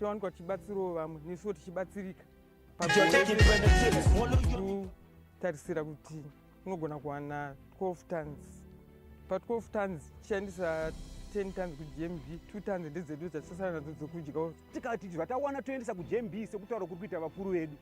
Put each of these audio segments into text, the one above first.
chiwanikwa chibatsirawo vamwe nesuwo tichibatsirika kutarisira kuti unogona kuwana 12 tons pa12 tons tichishandisa 10 tons kuGMB, 2 tons ndedzedu dzatisasara nadzo dzokudyawo. Tikati zvatawana toendesa kuGMB sekutaura kuri kuita vakuru vedu.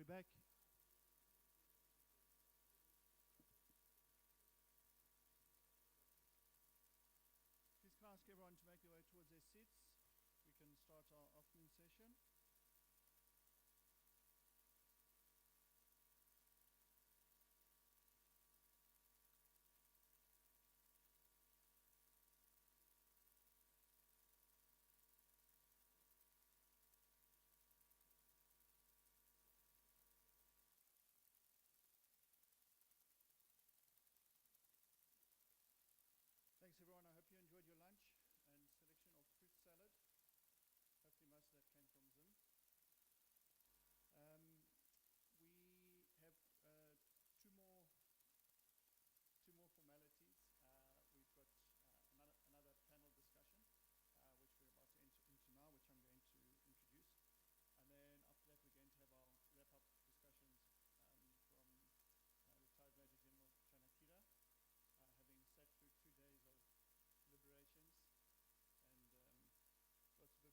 We're back. Please can I ask everyone to make their way towards their seats. We can start our afternoon session. Thanks everyone. I hope you enjoyed your lunch and selection of fruit salad. Hopefully most of that came from Zim. We have two more formalities. We've got another panel discussion, which we're about to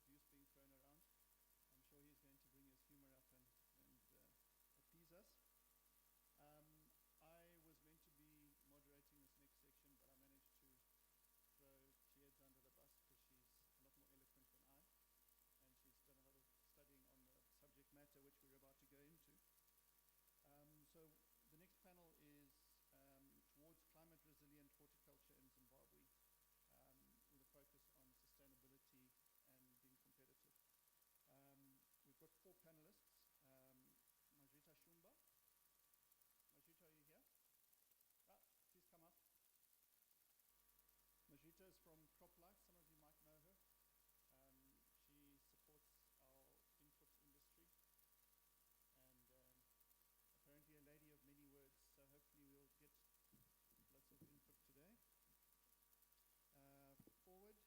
enter into now, which I'm going to introduce. And then after that, we're going to have our wrap-up discussions from retired Major General Chanakira, having sat through 2 days of deliberations and lots of abuse being thrown around. I'm sure he's going to bring his humor up and appease us. I was meant to be moderating this next section, but I managed to throw Chiedza under the bus because she's a lot more eloquent than I, and she's done a lot of studying on the subject matter which we're about to go into. So the next panel is towards climate resilient horticulture in Zimbabwe, with a focus on sustainability and being competitive. We've got 4 panelists. Majrita Shumba. Majrita, are you here? Please come up. Majrita is from CropLife. Some of you might know her. She supports our input industry and apparently a lady of many words, so hopefully we'll get lots of input today. Forward Takaindesa, are you here, Forward?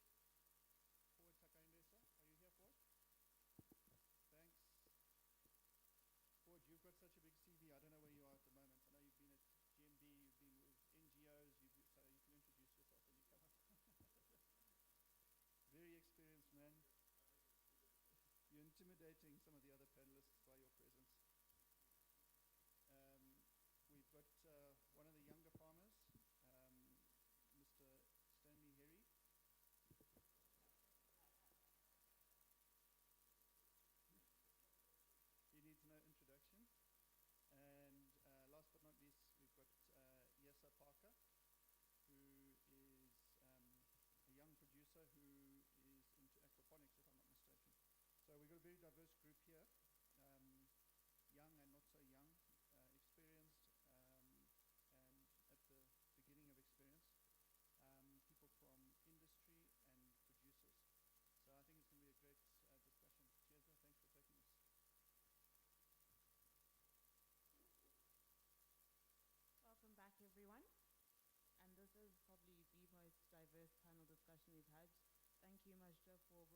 Thanks. Forward, you've got such a big CV. I don't know where you are at the moment. I know you've been at GMD, you've been with NGOs, so you can introduce yourself when you come up. Very experienced man. You're intimidating some of the other panelists by your presence. We've got one of the younger farmers, Mr. Stanley Herry. He needs no introduction. And last but not least, we've got Yessa Parker, who is a young producer who is into aquaponics, if I'm not mistaken. So we've got a very diverse group here, young and not so young, experienced and at the beginning of experience, people from industry and producers. So I think it's going to be a great discussion. Chiedza, thanks for taking us. Welcome back, everyone. And this is probably the most diverse panel discussion we've had. Thank you, Majda, for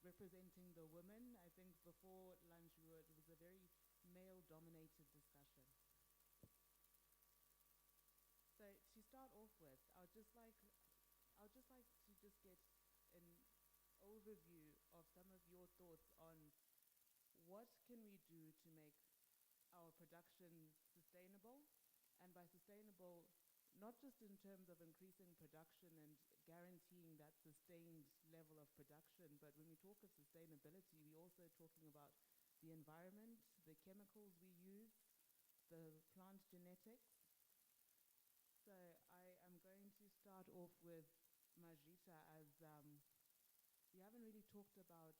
representing the women. I think before lunch it was a very male-dominated discussion. So to start off with, I'd just like to just get an overview of some of your thoughts on what can we do to make our production sustainable. And by sustainable, not just in terms of increasing production and guaranteeing that sustained level of production, but when we talk of sustainability, we're also talking about the environment, the chemicals we use, the plant genetics. So I am going to start off with Majrita, as we haven't really talked about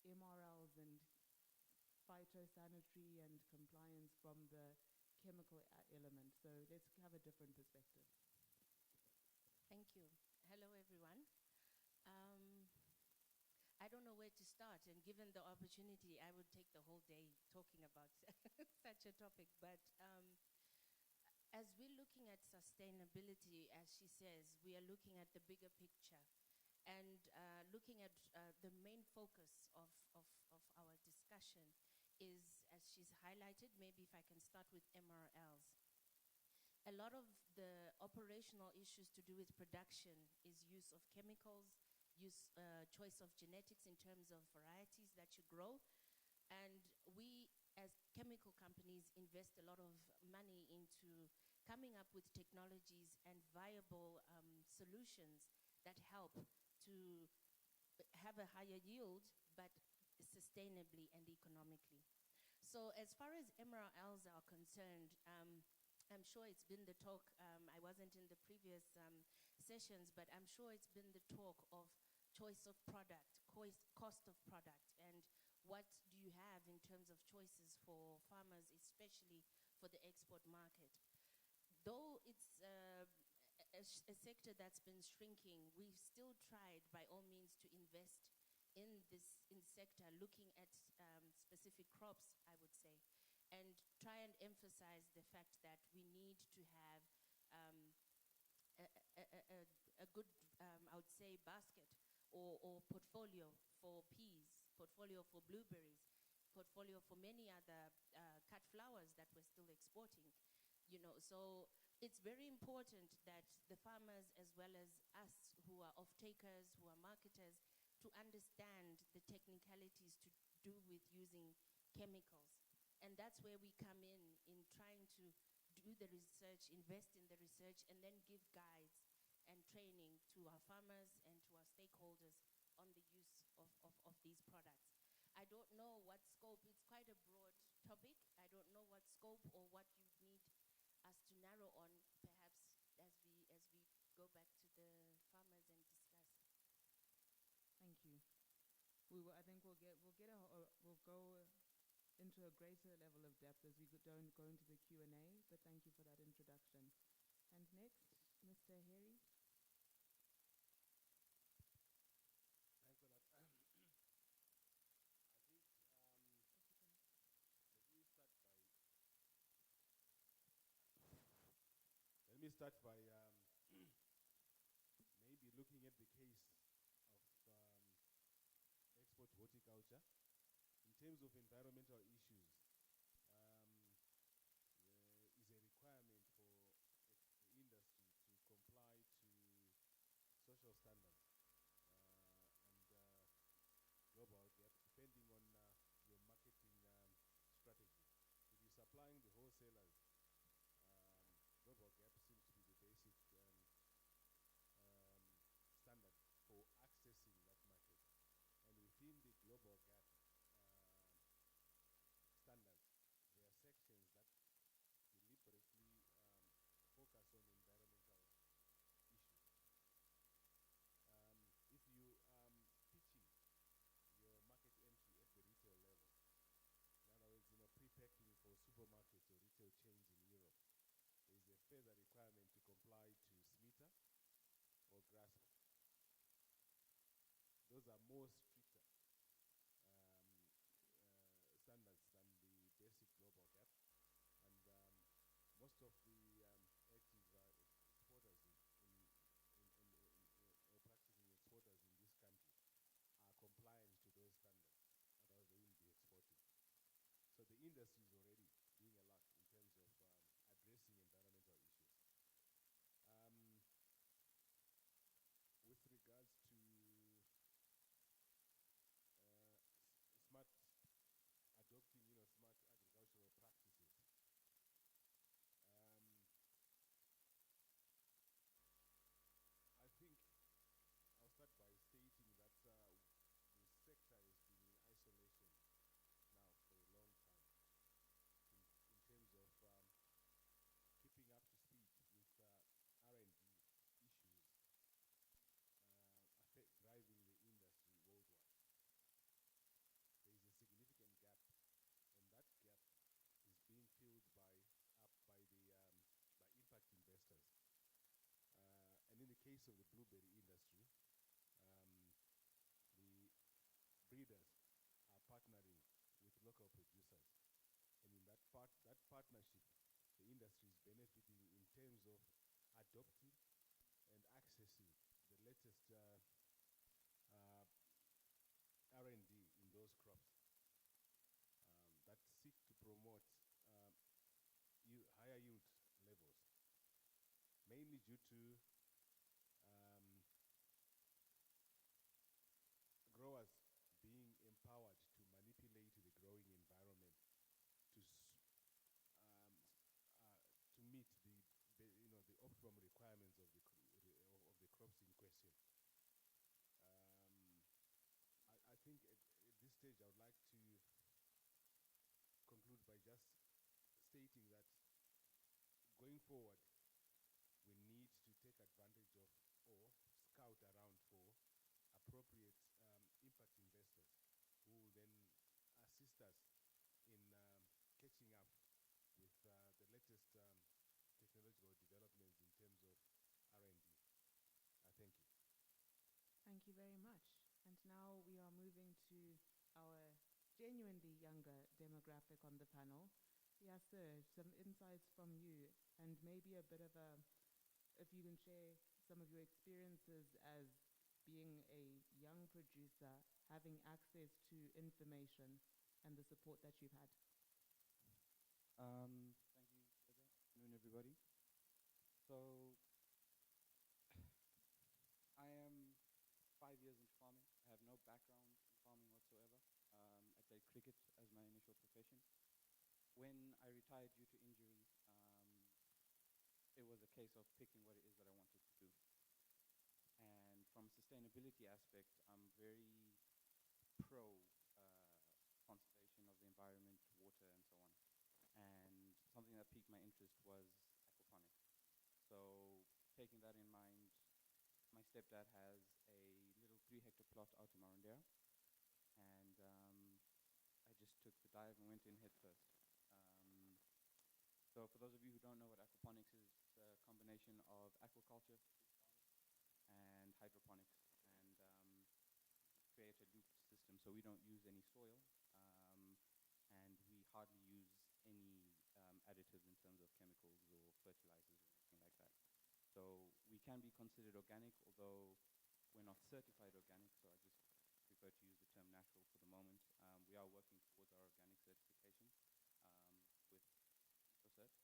MRLs and phytosanitary and compliance from the chemical element. So let's have a different perspective. Thank you. Hello, everyone. I don't know where to start, and given the opportunity, I would take the whole day talking about such a topic. But as we're looking at sustainability, as she says, we are looking at the bigger picture and looking at the main focus of our discussion is, as she's highlighted, maybe if I can start with MRLs. A lot of the operational issues to do with production is use of chemicals, choice of genetics in terms of varieties that you grow. And we, as chemical companies invest a lot of money into coming up with technologies and viable solutions that help to have a higher yield, but sustainably and economically. So as far as MRLs are concerned, I'm sure it's been the talk, I wasn't in the previous sessions, but I'm sure it's been the talk of choice of product, cost of product, and what do you have in terms of choices for farmers, especially for the export market. Though it's a sector that's been shrinking, we've still tried by all means to invest in this sector, looking at specific crops, I would say, and try and emphasize the fact that we need to have a good, I would say, basket or portfolio for peas, portfolio for blueberries, portfolio for many other cut flowers that we're still exporting. You know, so it's very important that the farmers, as well as us who are off-takers, who are marketers, to understand the technicalities to do with using chemicals. And that's where we come in trying to do the research, invest in the research, and then give guides and training to our farmers and to our stakeholders on the use of these products. I don't know what scope, it's quite a broad topic. I don't know what scope or what you need us to narrow on, perhaps as we go back to the farmers and discuss. Thank you. I think we'll go into a greater level of depth as we go into the Q&A, but thank you for that introduction. And next, Mr. Harry. Thanks a lot. I think let me start by maybe looking at the case of export horticulture. In terms of environmental issues, there is a requirement for the industry to comply to social standards and global gap, depending on your marketing strategy. If you're supplying the wholesalers, global gap seems to be the basic standard for accessing that market. And within the global gap standards, there are sections that deliberately focus on environmental issues. If you pitching your market entry at the retail level, in other words, pre-packing for supermarkets or retail chains in Europe, there is a further requirement to comply to SMETA or GRASP. Those are more stricter standards than the basic global gap. And most of the active exporters or practicing exporters in this country are compliant to those standards, otherwise they wouldn't be exporting. So the industry is already doing a lot in terms of addressing environmental issues. With regards to smart adopting, smart agricultural practices, I think I'll start by stating that the sector has been in isolation now for a long time in terms of keeping up to speed with R&D issues driving the industry worldwide. There is a significant gap, and that gap is being filled by impact investors. And in the case of the blueberry industry, the breeders are partnering with local producers, and in that partnership, the industry is benefiting in terms of adopting and accessing the latest R&D in those crops that seek to promote higher yield levels, mainly due to growers being empowered to manipulate the growing environment to stating that going forward, we need to take advantage of or scout around for appropriate impact investors who will then assist us in catching up with the latest technological developments in terms of R&D. Thank you. Thank you very much. And now we are moving to our genuinely younger demographic on the panel. Yes, sir, some insights from you and maybe a bit of if you can share some of your experiences as being a young producer, having access to information and the support that you've had. Thank you, Shweta. Afternoon, everybody. So, I am 5 years into farming. I have no background in farming whatsoever. I played cricket as my initial profession. When I retired due to injury, it was a case of picking what it is that I wanted to do. And from a sustainability aspect, I'm very pro conservation of the environment, water, and so on. And something that piqued my interest was aquaponics. So taking that in mind, my stepdad has a little 3-hectare plot out in Marondera, and I just took the dive and went in head first. So for those of you who don't know what aquaponics is, it's a combination of aquaculture, fish farming, and hydroponics. And we create a looped system, so we don't use any soil, and we hardly use any additives in terms of chemicals or fertilizers or anything like that. So we can be considered organic, although we're not certified organic, so I just prefer to use the term natural for the moment. We are working towards our organic certification with EcoCert.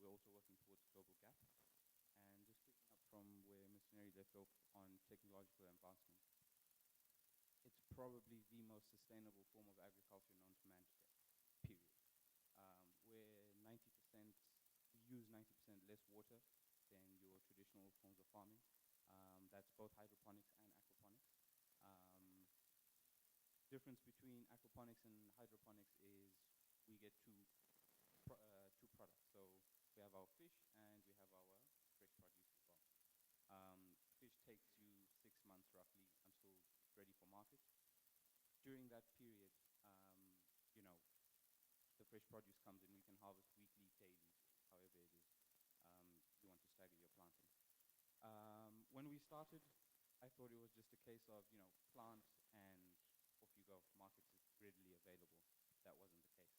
We're also working towards Global Gap. And just picking up from where Mr. Neri left off on technological advancement, it's probably the most sustainable form of agriculture known to man today, period. Where 90%, we use 90% less water than your traditional forms of farming. That's both hydroponics and aquaponics. Difference between aquaponics and hydroponics is we get two products. So we have our fish and we have our fresh produce as well. Fish takes you 6 months roughly until it's ready for market. During that period, you know, the fresh produce comes in, we can harvest weekly, daily, however it is you want to stagger your planting. When we started, I thought it was just a case of, you know, plant and off you go, markets is readily available. That wasn't the case.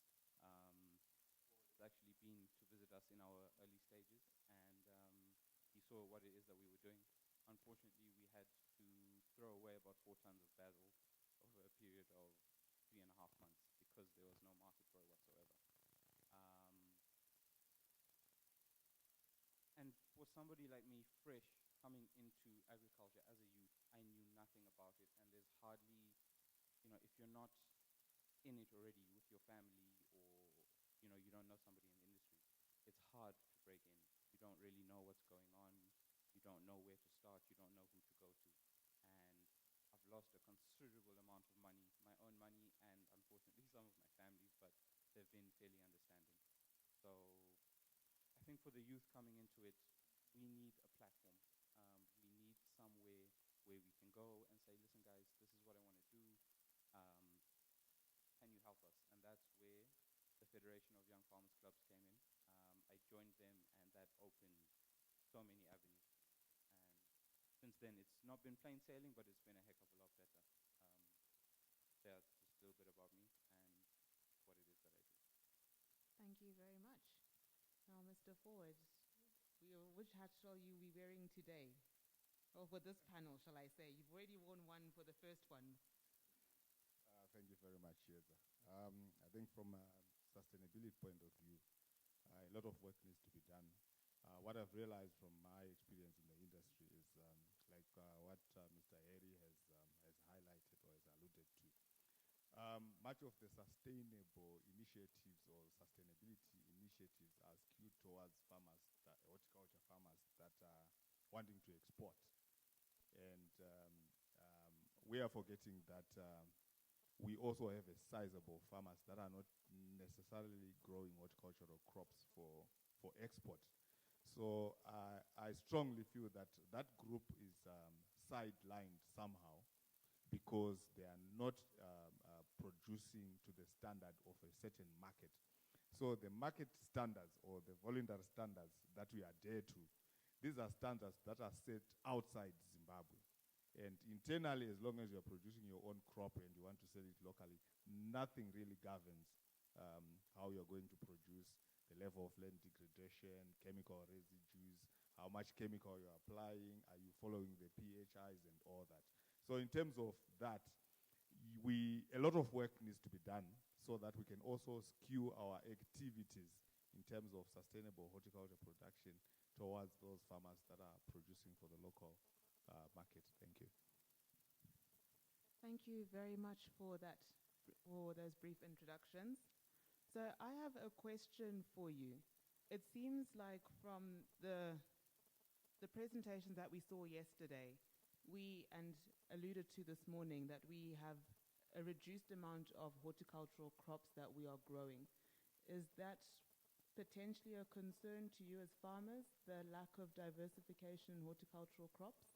It's actually been to visit us in our early stages, and he saw what it is that we were doing. Unfortunately, we had to throw away about 4 tons of basil over a period of 3.5 months because there was no market for it whatsoever. And for somebody like me, fresh, coming into agriculture as a youth, I knew nothing about it, and there's hardly, you know, if you're not in it already with your family, or you know, you don't know somebody in the industry, it's hard to break in. You don't really know what's going on. You don't know where to start. You don't know who to go to. And I've lost a considerable amount of money, my own money, and unfortunately some of my family's, but they've been fairly understanding. So I think for the youth coming into it, we need a platform. We need somewhere where we can go and say, listen guys, this is what I want to do. Can you help us? And that's where the Federation of Young Farmers Clubs came in. I joined them, and that opened so many avenues for me. And since then, it's not been plain sailing, but it's been a heck of a lot better. That's just a little bit about me and what it is that I do. Thank you very much. Now, Mr. Ford, which hat shall you be wearing today? Or for this panel, shall I say? You've already worn one for the first one. Thank you very much, Shweta. I think from a sustainability point of view, a lot of work needs to be done. What I've realized from my experience in the industry is like what Mr. Harry has highlighted or has alluded to. Much of the sustainable initiatives or sustainability initiatives are skewed towards farmers, horticulture farmers that are wanting to export. And we are forgetting that we also have a sizable farmers that are not necessarily growing horticultural crops for export. So I strongly feel that that group is sidelined somehow because they are not producing to the standard of a certain market. So the market standards or the voluntary standards that we adhere to, these are standards that are set outside Zimbabwe. And internally, as long as you're producing your own crop and you want to sell it locally, nothing really governs how you're going to produce, the level of land degradation, chemical residues, how much chemical you're applying, are you following the PHIs and all that. So in terms of that, a lot of work needs to be done so that we can also skew our activities in terms of sustainable horticulture production towards those farmers that are producing for the local market. Thank you. Thank you very much for those brief introductions. So I have a question for you. It seems like from the presentation that we saw yesterday, and alluded to this morning, that we have a reduced amount of horticultural crops that we are growing. Is that potentially a concern to you as farmers, the lack of diversification in horticultural crops?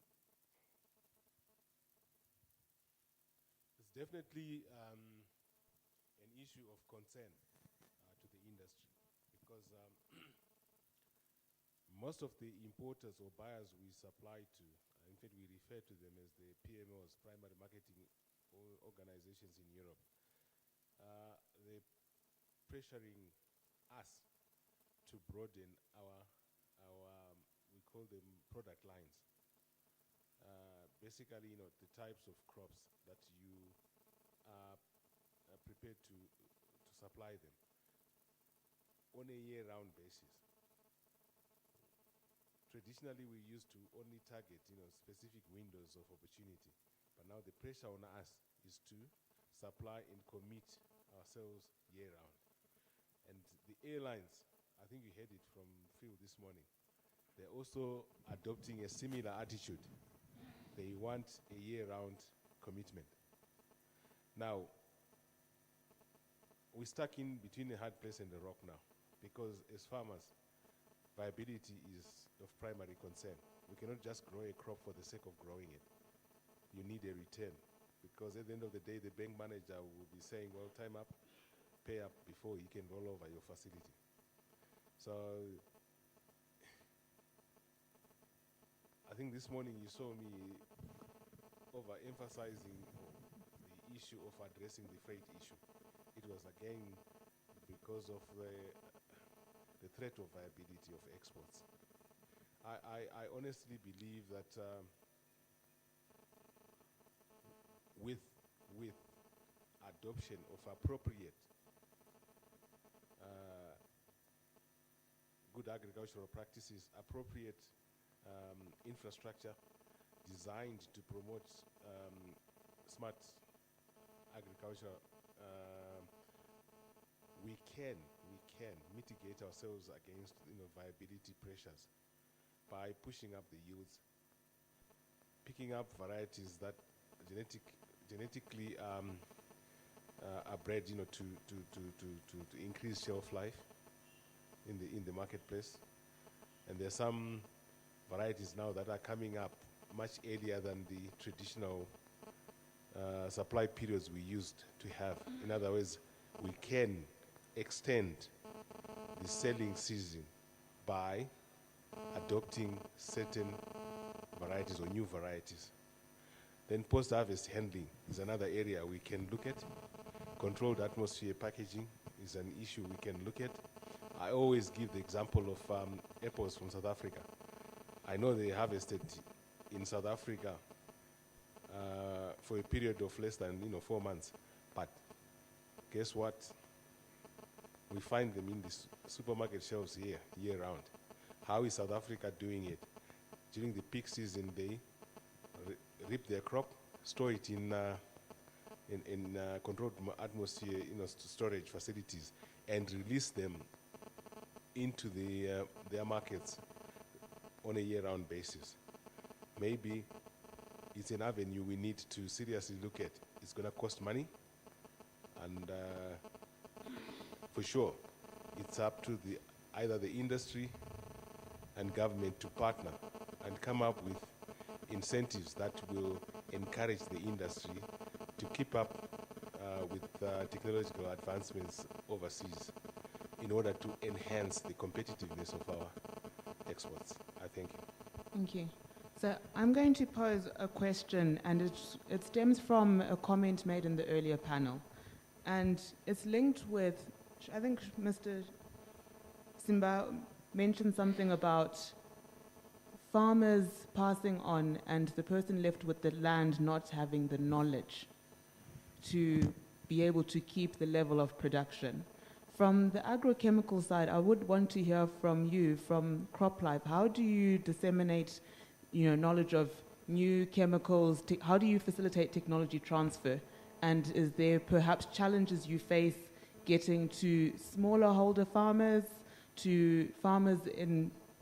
It's definitely an issue of concern to the industry because most of the importers or buyers we supply to, in fact we refer to them as the PMOs, primary marketing organizations in Europe, they're pressuring us to broaden our we call them product lines. Basically, the types of crops that you are prepared to supply them on a year-round basis. Traditionally, we used to only target, specific windows of opportunity, but now the pressure on us is to supply and commit ourselves year-round. And the airlines, I think you heard it from Phil this morning, they're also adopting a similar attitude. They want a year-round commitment. Now, we're stuck in between a hard place and a rock now, because as farmers, viability is of primary concern. We cannot just grow a crop for the sake of growing it. You need a return, because at the end of the day, the bank manager will be saying, well, time up, pay up before he can roll over your facility. So I think this morning you saw me overemphasizing the issue of addressing the freight issue. It was again because of the threat of viability of exports. I honestly believe that with adoption of appropriate good agricultural practices, appropriate infrastructure designed to promote smart agriculture, we can mitigate ourselves against viability pressures by pushing up the yields, picking up varieties that genetically are bred to increase shelf life in the marketplace. And there's some varieties now that are coming up much earlier than the traditional supply periods we used to have. In other words, we can extend the selling season by adopting certain varieties or new varieties. Then post-harvest handling is another area we can look at. Controlled atmosphere packaging is an issue we can look at. I always give the example of apples from South Africa. I know they harvested in South Africa for a period of less than 4 months, but guess what? We find them in the supermarket shelves here, year-round. How is South Africa doing it? During the peak season, they rip their crop, store it in controlled atmosphere, storage facilities, and release them into their markets on a year-round basis. Maybe it's an avenue we need to seriously look at. It's going to cost money, And for sure, it's up to either the industry and government to partner and come up with incentives that will encourage the industry to keep up with technological advancements overseas in order to enhance the competitiveness of our exports. I thank you. Thank you. So I'm going to pose a question, and it stems from a comment made in the earlier panel. And it's linked with, I think Mr. Simba mentioned something about farmers passing on and the person left with the land not having the knowledge to be able to keep the level of production. From the agrochemical side, I would want to hear from you, from CropLife. How do you disseminate, knowledge of new chemicals? How do you facilitate technology transfer? And is there perhaps challenges you face getting to smaller holder farmers, to farmers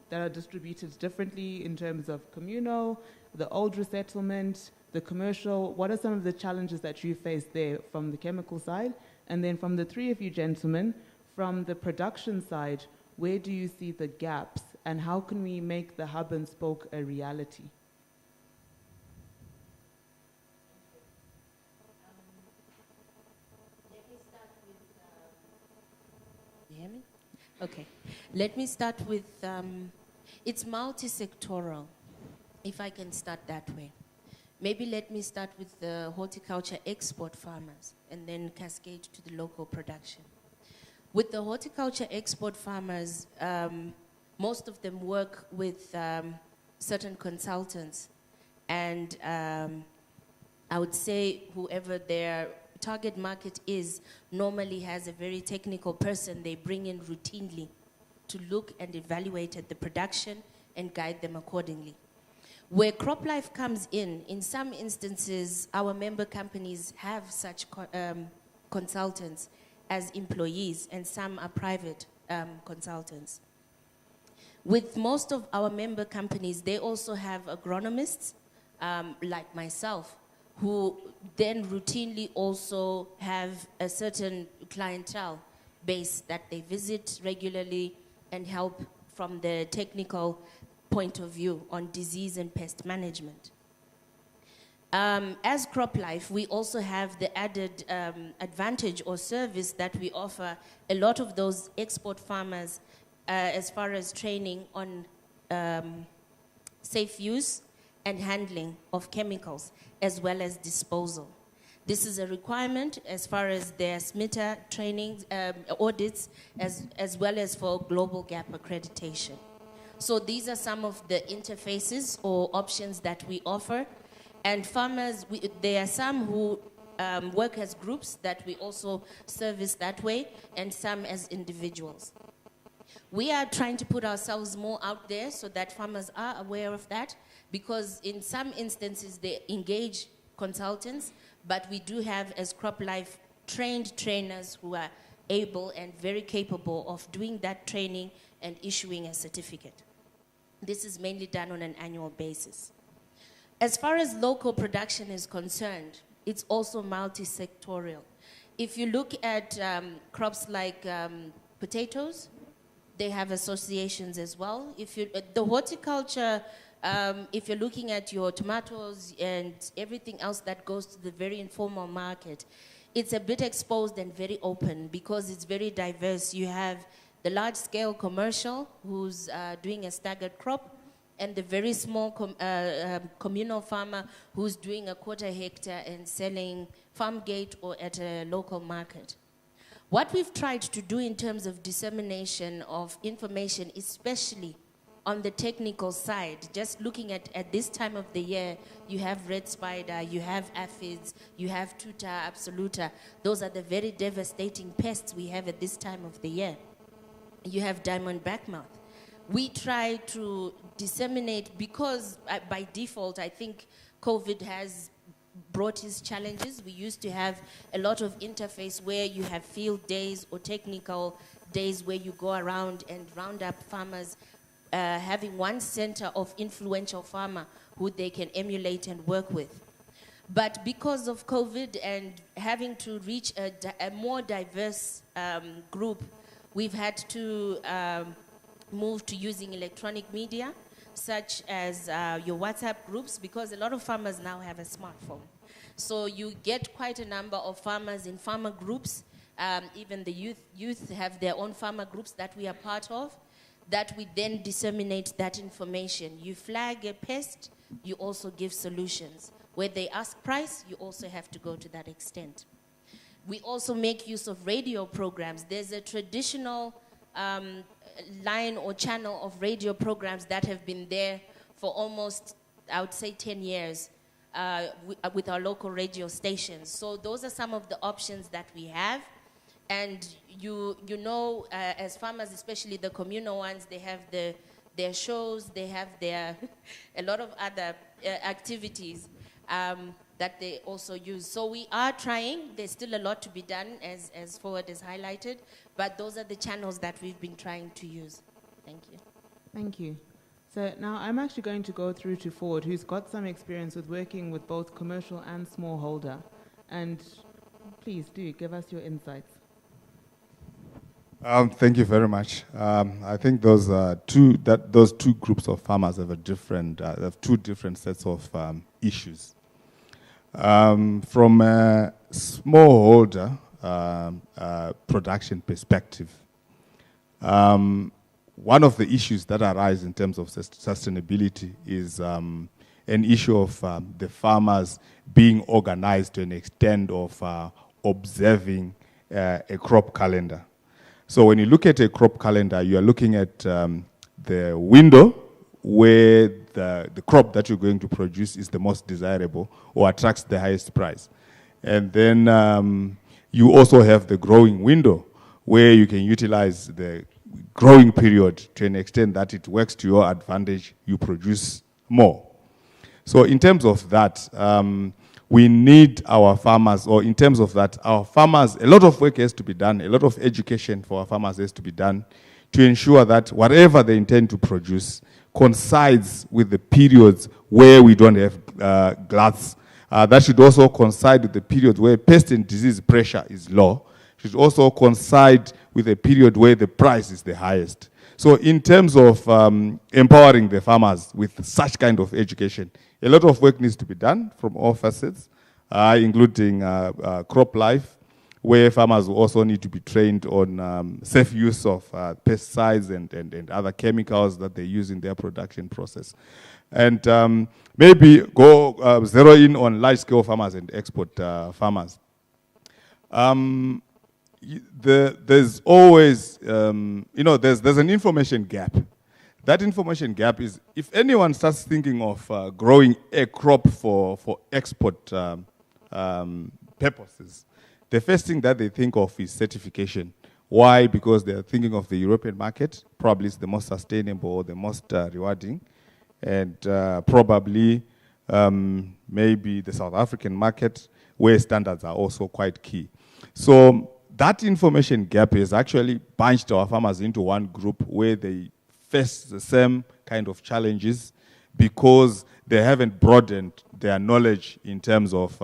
that are distributed differently in terms of communal, the old resettlement, the commercial? What are some of the challenges that you face there from the chemical side? And then from the three of you gentlemen, from the production side, where do you see the gaps, and how can we make the hub and spoke a reality? You hear me? Okay. Let me start with, it's multi-sectoral, if I can start that way. Maybe let me start with the horticulture export farmers and then cascade to the local production. With the horticulture export farmers, most of them work with certain consultants, and I would say whoever their target market is normally has a very technical person they bring in routinely to look and evaluate at the production and guide them accordingly. Where CropLife comes in some instances, our member companies have such consultants as employees, and some are private consultants. With most of our member companies, they also have agronomists, like myself, who then routinely also have a certain clientele base that they visit regularly and help from the technical point of view on disease and pest management. As CropLife, we also have the added advantage or service that we offer a lot of those export farmers as far as training on safe use and handling of chemicals, as well as disposal. This is a requirement as far as their SMITA training audits, as well as for global gap accreditation. So these are some of the interfaces or options that we offer. And farmers, there are some who work as groups that we also service that way, and some as individuals. We are trying to put ourselves more out there so that farmers are aware of that, because in some instances they engage consultants, but we do have, as CropLife, trained trainers who are able and very capable of doing that training and issuing a certificate. This is mainly done on an annual basis. As far as local production is concerned, it's also multi-sectorial. If you look at crops like potatoes, they have associations as well. The horticulture, if you're looking at your tomatoes and everything else that goes to the very informal market, it's a bit exposed and very open because it's very diverse. You have the large-scale commercial who's doing a staggered crop, and the very small communal farmer who's doing a quarter hectare and selling farm gate or at a local market. What we've tried to do in terms of dissemination of information, especially on the technical side, just looking at this time of the year, you have red spider, you have aphids, you have tuta, absoluta. Those are the very devastating pests we have at this time of the year. You have diamond backmouth. We try to disseminate because by default, I think COVID has brought its challenges. We used to have a lot of interface where you have field days or technical days where you go around and round up farmers, having one center of influential farmer who they can emulate and work with. But because of COVID and having to reach a more diverse group, we've had to move to using electronic media, such as your WhatsApp groups, because a lot of farmers now have a smartphone. So you get quite a number of farmers in farmer groups. Even the youth have their own farmer groups that we are part of, that we then disseminate that information. You flag a pest, you also give solutions. Where they ask price, you also have to go to that extent. We also make use of radio programs. There's a traditional line or channel of radio programs that have been there for almost, I would say, 10 years with our local radio stations. So those are some of the options that we have. And you know, as farmers, especially the communal ones, they have their shows, they have their a lot of other activities that they also use. So we are trying. There's still a lot to be done, as Forward has highlighted, but those are the channels that we've been trying to use. Thank you. Thank you. So now I'm actually going to go through to Forward, who's got some experience with working with both commercial and smallholder. And please do give us your insights. Thank you very much. I think those two groups of farmers have have two different sets of issues. From a smallholder production perspective, one of the issues that arise in terms of sustainability is an issue of the farmers being organized to an extent of observing a crop calendar. So when you look at a crop calendar, you are looking at the window where the crop that you're going to produce is the most desirable or attracts the highest price. And then you also have the growing window where you can utilize the growing period to an extent that it works to your advantage, you produce more. So in terms of that, we need our farmers, or in terms of that, our farmers, a lot of work has to be done, a lot of education for our farmers has to be done to ensure that whatever they intend to produce coincides with the periods where we don't have gluts. That should also coincide with the periods where pest and disease pressure is low. Should also coincide with a period where the price is the highest. So in terms of empowering the farmers with such kind of education, a lot of work needs to be done from all facets, including crop life, where farmers will also need to be trained on safe use of pesticides and other chemicals that they use in their production process. And maybe go zero in on large-scale farmers and export farmers. There's always, there's an information gap. That information gap is, if anyone starts thinking of growing a crop for export purposes, the first thing that they think of is certification. Why? Because they're thinking of the European market. Probably it's the most sustainable or the most rewarding. And probably maybe the South African market, where standards are also quite key. So that information gap has actually bunched our farmers into one group where they face the same kind of challenges because they haven't broadened their knowledge in terms of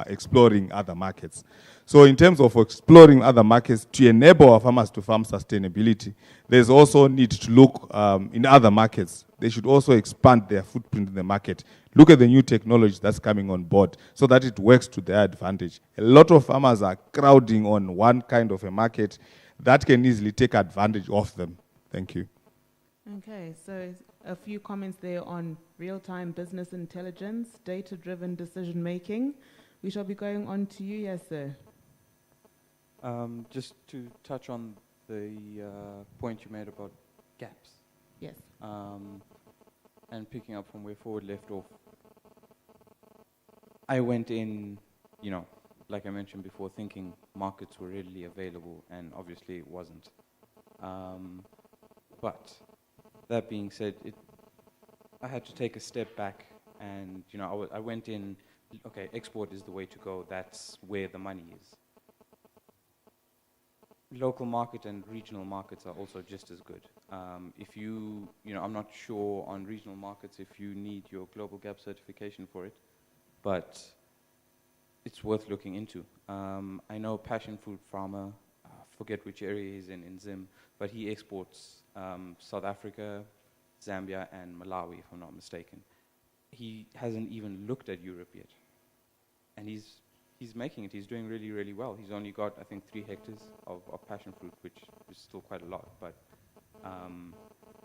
exploring other markets. So in terms of exploring other markets, to enable our farmers to farm sustainability, there's also need to look in other markets. They should also expand their footprint in the market. Look at the new technology that's coming on board so that it works to their advantage. A lot of farmers are crowding on one kind of a market that can easily take advantage of them. Thank you. Okay, so a few comments there on real-time business intelligence, data-driven decision-making. We shall be going on to you, yes, sir. Just to touch on the point you made about gaps. Yes. And picking up from where Forward left off, I went in, like I mentioned before, thinking markets were readily available, and obviously it wasn't. But that being said, I had to take a step back, and I went in. Okay, export is the way to go. That's where the money is. Local market and regional markets are also just as good. If I'm not sure on regional markets if you need your global gap certification for it. but it's worth looking into. I know passion fruit farmer, forget which area he's in Zim, but he exports South Africa, Zambia, and Malawi, if I'm not mistaken. He hasn't even looked at Europe yet. And he's making it. He's doing really, really well. He's only got, I think, 3 hectares of passion fruit, which is still quite a lot. But,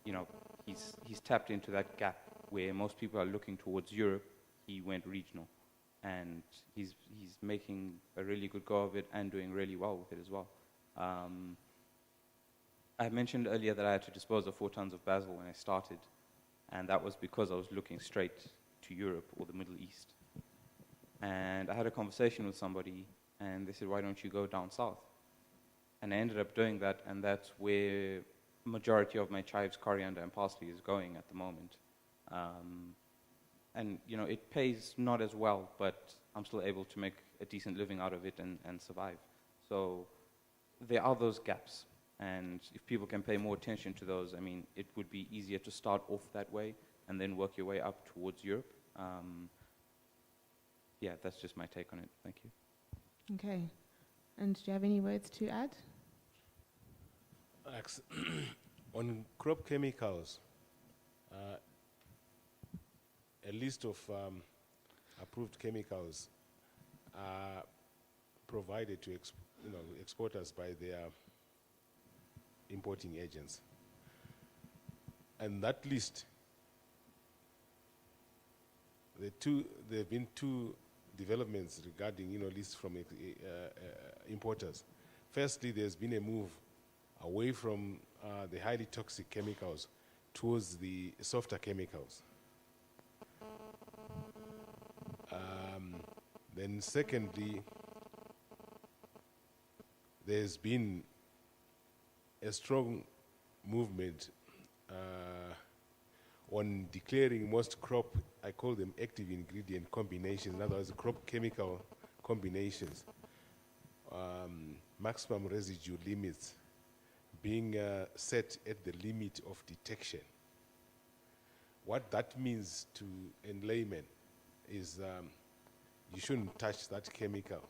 you know, he's tapped into that gap where most people are looking towards Europe. He went regional. And he's making a really good go of it and doing really well with it as well. I mentioned earlier that I had to dispose of 4 tons of basil when I started. And that was because I was looking straight to Europe or the Middle East. And I had a conversation with somebody, and they said, why don't you go down south? And I ended up doing that, and that's where majority of my chives, coriander, and parsley is going at the moment. And, you know, it pays not as well, but I'm still able to make a decent living out of it and survive. So there are those gaps. And if people can pay more attention to those, I mean, it would be easier to start off that way and then work your way up towards Europe. Yeah, that's just my take on it. Thank you. Okay. And do you have any words to add? On crop chemicals, a list of approved chemicals are provided to exporters by their importing agents. And that list, there have been 2 developments regarding, lists from importers. Firstly, there's been a move away from the highly toxic chemicals towards the softer chemicals. Then secondly, there's been a strong movement on declaring most crop, I call them active ingredient combinations, in other words, crop chemical combinations, maximum residue limits being set at the limit of detection. What that means to in layman is you shouldn't touch that chemical,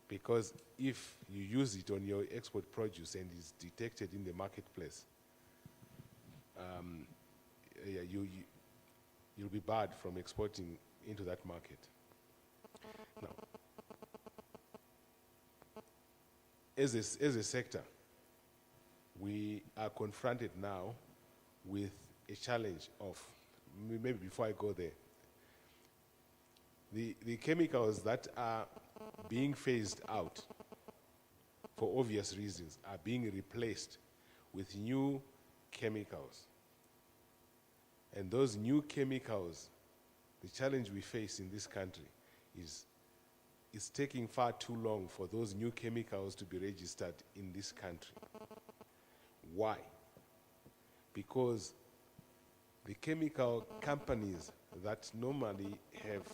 because if you use it on your export produce and is detected in the marketplace, you'll be barred from exporting into that market. Now, as a sector, we are confronted now with a challenge of, maybe before I go there, the chemicals that are being phased out for obvious reasons are being replaced with new chemicals. And those new chemicals, the challenge we face in this country is it's taking far too long for those new chemicals to be registered in this country. Why? Because the chemical companies that normally have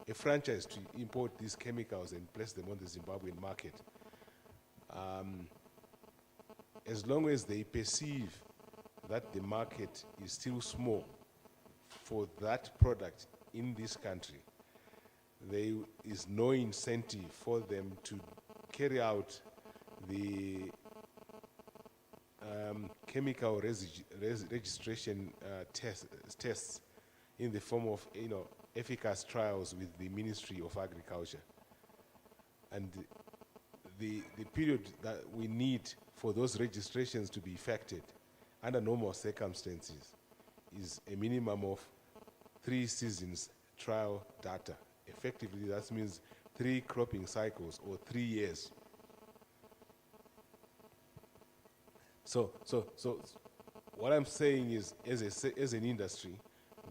a franchise to import these chemicals and place them on the Zimbabwean market, as long as they perceive that the market is still small for that product in this country, there is no incentive for them to carry out the chemical registration tests in the form of efficacy trials with the Ministry of Agriculture. And the period that we need for those registrations to be effected under normal circumstances is a minimum of 3 seasons trial data. Effectively, that means 3 cropping cycles or 3 years. So what I'm saying is, as an industry,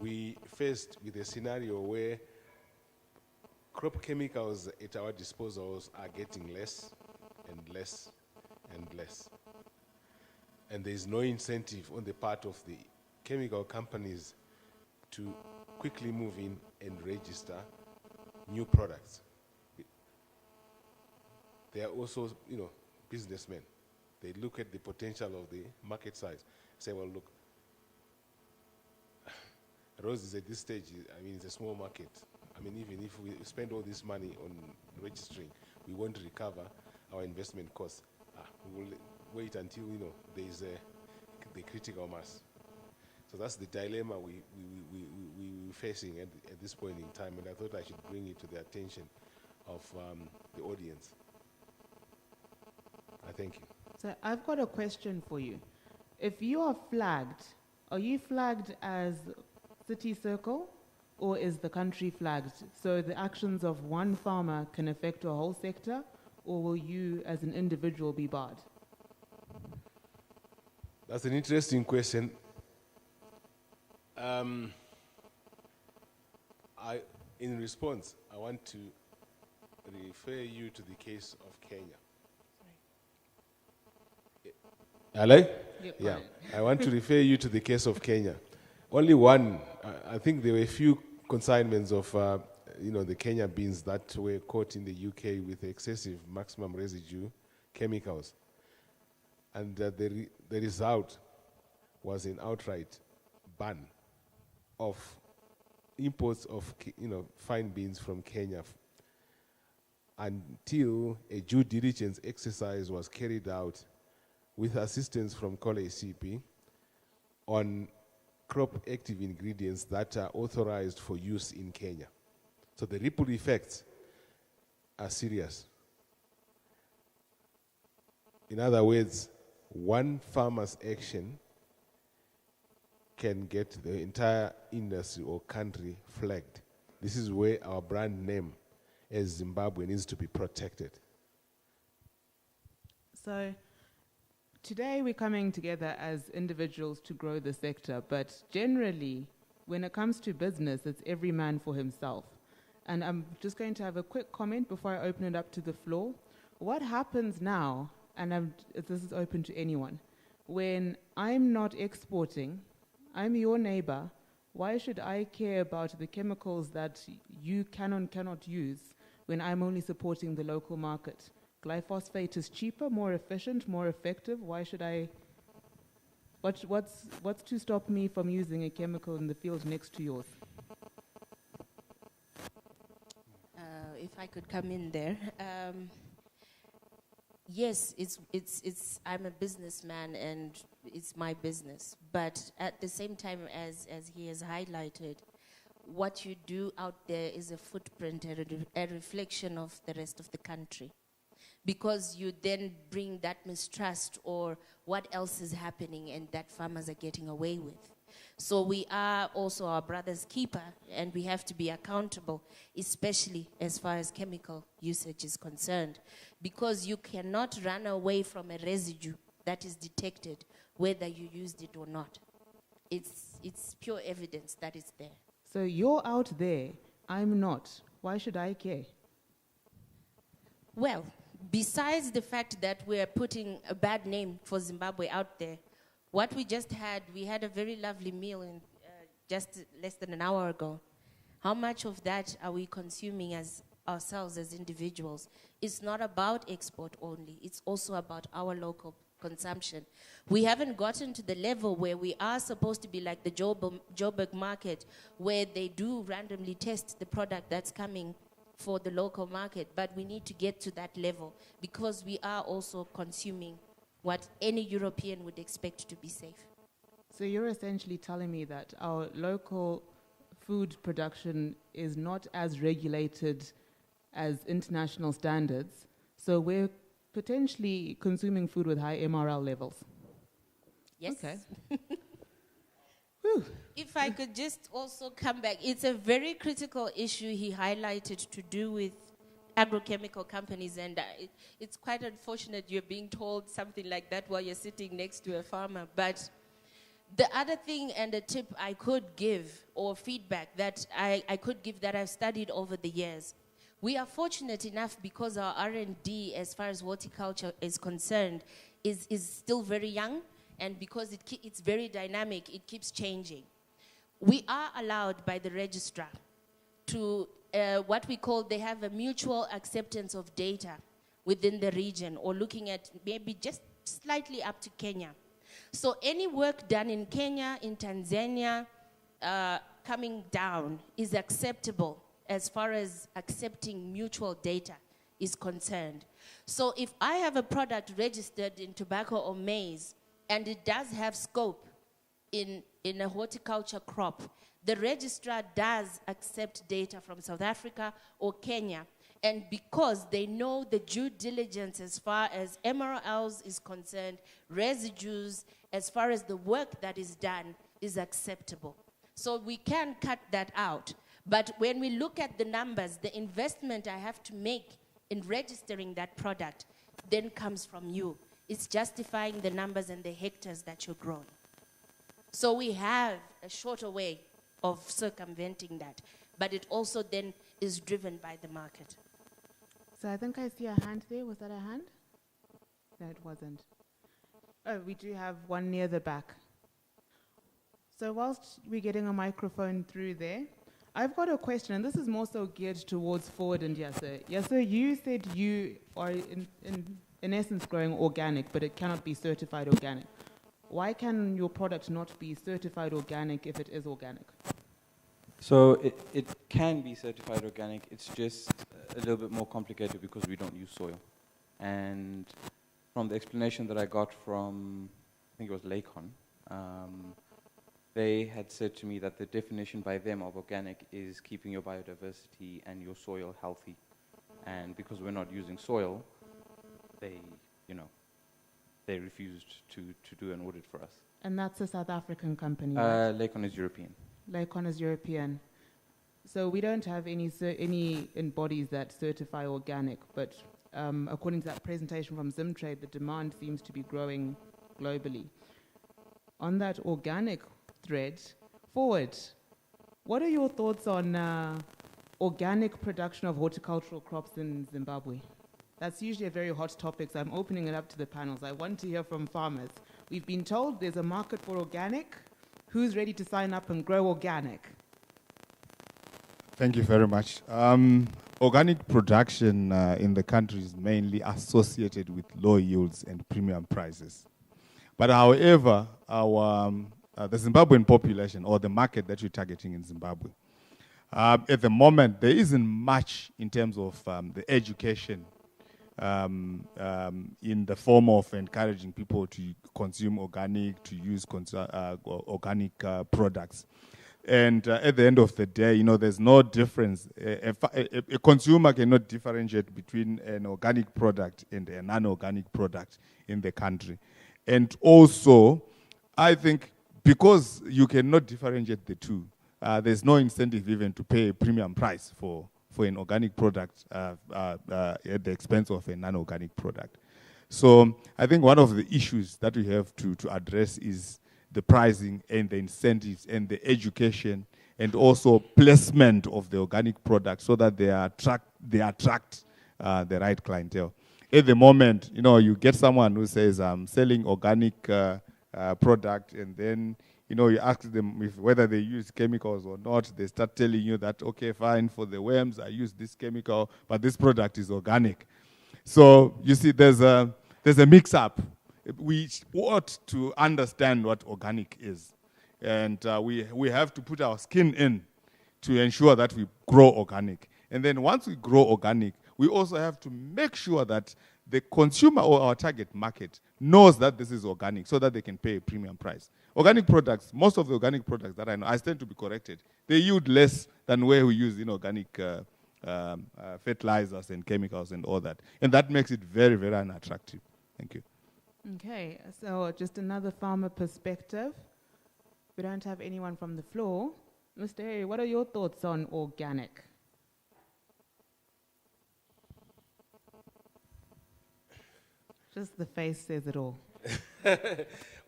we faced with a scenario where crop chemicals at our disposals are getting less and less and less. And there's no incentive on the part of the chemical companies to quickly move in and register new products. They are also, businessmen. They look at the potential of the market size, say, well, look, roses at this stage, I mean, it's a small market. I mean, even if we spend all this money on registering, we won't recover our investment costs. We will wait until, there is the critical mass. So that's the dilemma we're facing at this point in time, and I thought I should bring it to the attention of the audience. I thank you. So I've got a question for you. If you are flagged, are you flagged as city circle, or is the country flagged? So the actions of one farmer can affect a whole sector, or will you as an individual be barred? That's an interesting question. In response, I want to refer you to the case of Kenya. Hello? Yep, Yeah, fine. I want to refer you to the case of Kenya. Only one, I think there were a few consignments of, the Kenya beans that were caught in the UK with excessive maximum residue chemicals. And the result was an outright ban of imports of, fine beans from Kenya until a due diligence exercise was carried out with assistance from Kole CP on crop active ingredients that are authorized for use in Kenya. So the ripple effects are serious. In other words, one farmer's action can get the entire industry or country flagged. This is where our brand name as Zimbabwe needs to be protected. So today we're coming together as individuals to grow the sector, but generally, when it comes to business, it's every man for himself. And I'm just going to have a quick comment before I open it up to the floor. What happens now, and this is open to anyone, when I'm not exporting, I'm your neighbor, why should I care about the chemicals that you cannot use when I'm only supporting the local market? Glyphosate is cheaper, more efficient, more effective. Why should I? What's to stop me from using a chemical in the field next to yours? If I could come in there. Yes, I'm a businessman and it's my business. But at the same time, as he has highlighted, what you do out there is a footprint, a reflection of the rest of the country. Because you then bring that mistrust or what else is happening and that farmers are getting away with. So we are also our brother's keeper, and we have to be accountable, especially as far as chemical usage is concerned, because you cannot run away from a residue that is detected, whether you used it or not. It's pure evidence that it's there. So you're out there, I'm not. Why should I care? Well, besides the fact that we're putting a bad name for Zimbabwe out there, what we had a very lovely meal in just less than an hour ago. How much of that are we consuming as ourselves as individuals? It's not about export only. It's also about our local consumption. We haven't gotten to the level where we are supposed to be like the Joburg market, where they do randomly test the product that's coming for the local market, but we need to get to that level because we are also consuming what any European would expect to be safe. So you're essentially telling me that our local food production is not as regulated as international standards, so we're potentially consuming food with high MRL levels. Yes. Okay. If I could just also come back, it's a very critical issue he highlighted to do with agrochemical companies, and it's quite unfortunate you're being told something like that while you're sitting next to a farmer. But the other thing and a tip I could give, or feedback that I could give that I've studied over the years, we are fortunate enough because our R&D as far as horticulture is concerned is still very young, and because it's very dynamic, it keeps changing. We are allowed by the registrar to what we call, they have a mutual acceptance of data within the region, or looking at maybe just slightly up to Kenya. So any work done in Kenya, in Tanzania, coming down is acceptable as far as accepting mutual data is concerned. So if I have a product registered in tobacco or maize, and it does have scope in a horticulture crop, the registrar does accept data from South Africa or Kenya. And because they know the due diligence as far as MRLs is concerned, residues, as far as the work that is done is acceptable. So we can cut that out. But when we look at the numbers, the investment I have to make in registering that product then comes from you. It's justifying the numbers and the hectares that you're growing. So we have a shorter way of circumventing that, but it also then is driven by the market. So I think I see a hand there. Was that a hand? No, it wasn't. Oh, we do have one near the back. So whilst we're getting a microphone through there, I've got a question, and this is more so geared towards Forward and Yasser. Yasser, you said you are in essence growing organic, but it cannot be certified organic. Why can your product not be certified organic if it is organic? So it can be certified organic. It's just a little bit more complicated because we don't use soil. And from the explanation that I got from, I think it was Lakon, they had said to me that the definition by them of organic is keeping your biodiversity and your soil healthy. And because we're not using soil, they refused to do an audit for us. And that's a South African company, right? Lakon is European. Lakon is European. So we don't have any bodies that certify organic, but according to that presentation from Zimtrade, the demand seems to be growing globally. On that organic thread, Forward, what are your thoughts on organic production of horticultural crops in Zimbabwe? That's usually a very hot topic, so I'm opening it up to the panels. I want to hear from farmers. We've been told there's a market for organic. Who's ready to sign up and grow organic? Thank you very much. Organic production in the country is mainly associated with low yields and premium prices. But however, the Zimbabwean population, or the market that you're targeting in Zimbabwe, at the moment, there isn't much in terms of the education in the form of encouraging people to consume organic, to use organic products. And at the end of the day, there's no difference. A consumer cannot differentiate between an organic product and a non-organic product in the country. And also, I think because you cannot differentiate the two, there's no incentive even to pay a premium price for an organic product at the expense of a non-organic product. So I think one of the issues that we have to address is the pricing and the incentives and the education and also placement of the organic product so that they attract the right clientele. At the moment, you get someone who says, I'm selling organic product, and then you ask them whether they use chemicals or not. They start telling you that, okay, fine, for the worms, I use this chemical, but this product is organic. So you see, there's a mix-up. We ought to understand what organic is. And we have to put our skin in to ensure that we grow organic. And then once we grow organic, we also have to make sure that the consumer or our target market knows that this is organic so that they can pay a premium price. Organic products, most of the organic products that I know, I stand to be corrected, they yield less than where we use organic fertilizers and chemicals and all that. And that makes it very, very unattractive. Thank you. Okay, so just another farmer perspective. We don't have anyone from the floor. Mr. Harry, what are your thoughts on organic? Just the face says it all.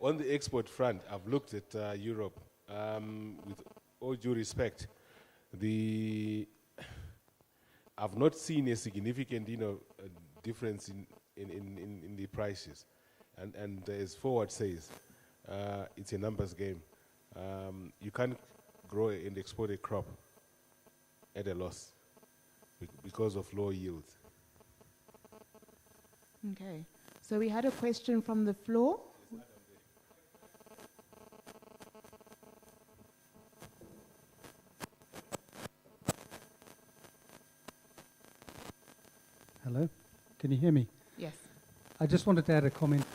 On the export front, I've looked at Europe. With all due respect, I've not seen a significant, difference in the prices. And as Forward says, it's a numbers game. You can't grow and export a crop at a loss because of low yields. Okay. So we had a question from the floor. Hello, can you hear me? Yes. I just wanted to add a comment.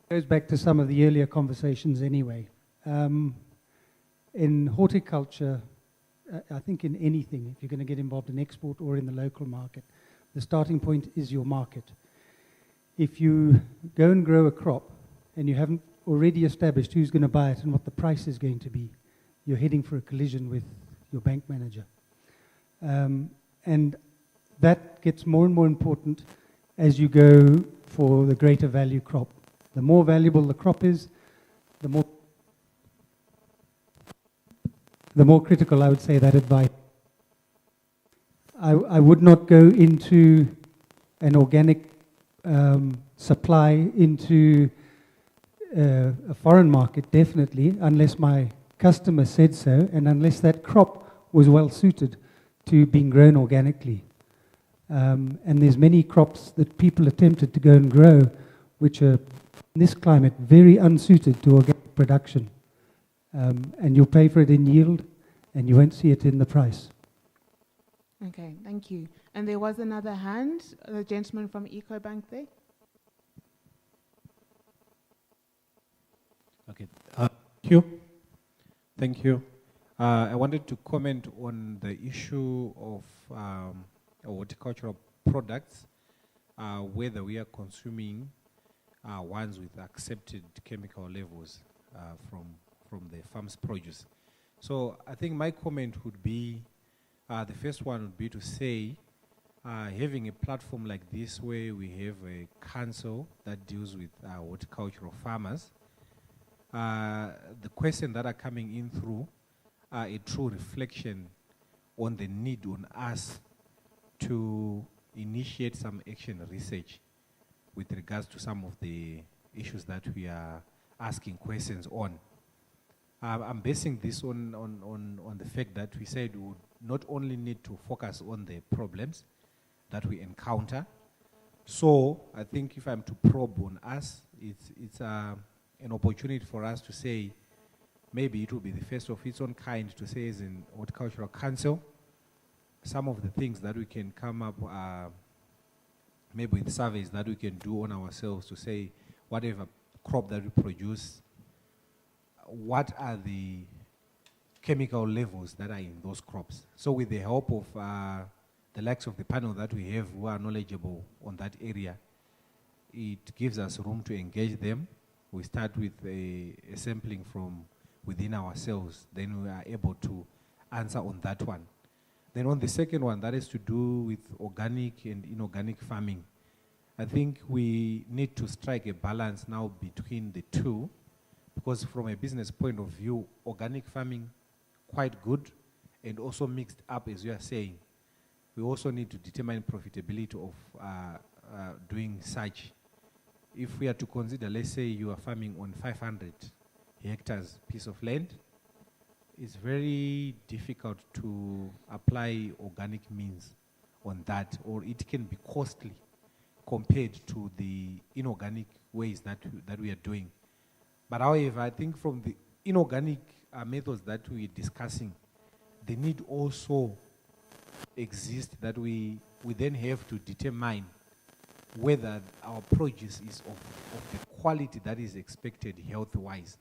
Goes back to some of the earlier conversations anyway. In horticulture, I think in anything, if you're going to get involved in export or in the local market, the starting point is your market. If you go and grow a crop and you haven't already established who's going to buy it and what the price is going to be, you're heading for a collision with your bank manager. And that gets more and more important as you go for the greater value crop. The more valuable the crop is, the more critical I would say that advice. I would not go into an organic supply into a foreign market, definitely, unless my customer said so, and unless that crop was well suited to being grown organically. And there's many crops that people attempted to go and grow, which are, in this climate, very unsuited to organic production. And you'll pay for it in yield, and you won't see it in the price. Okay, thank you. And there was another hand, the gentleman from EcoBank there. Okay, thank you. Thank you. I wanted to comment on the issue of horticultural products, whether we are consuming ones with accepted chemical levels from the farm's produce. So I think my comment would be, the first one would be to say, having a platform like this where we have a council that deals with horticultural farmers, the questions that are coming in through are a true reflection on the need on us to initiate some action research with regards to some of the issues that we are asking questions on. I'm basing this on the fact that we said we would not only need to focus on the problems that we encounter. So I think if I'm to probe on us, it's an opportunity for us to say, maybe it will be the first of its own kind to say as in Horticultural Council, some of the things that we can come up, maybe with surveys that we can do on ourselves to say, whatever crop that we produce, what are the chemical levels that are in those crops? So with the help of the likes of the panel that we have who are knowledgeable on that area, it gives us room to engage them. We start with a sampling from within ourselves, then we are able to answer on that one. Then on the second one, that is to do with organic and inorganic farming. I think we need to strike a balance now between the two, because from a business point of view, organic farming, quite good, and also mixed up, as you are saying. We also need to determine profitability of doing such. If we are to consider, let's say you are farming on 500 hectares piece of land, it's very difficult to apply organic means on that, or it can be costly compared to the inorganic ways that we are doing. But however, I think from the inorganic methods that we're discussing, the need also exists that we then have to determine whether our produce is of the quality that is expected health-wise,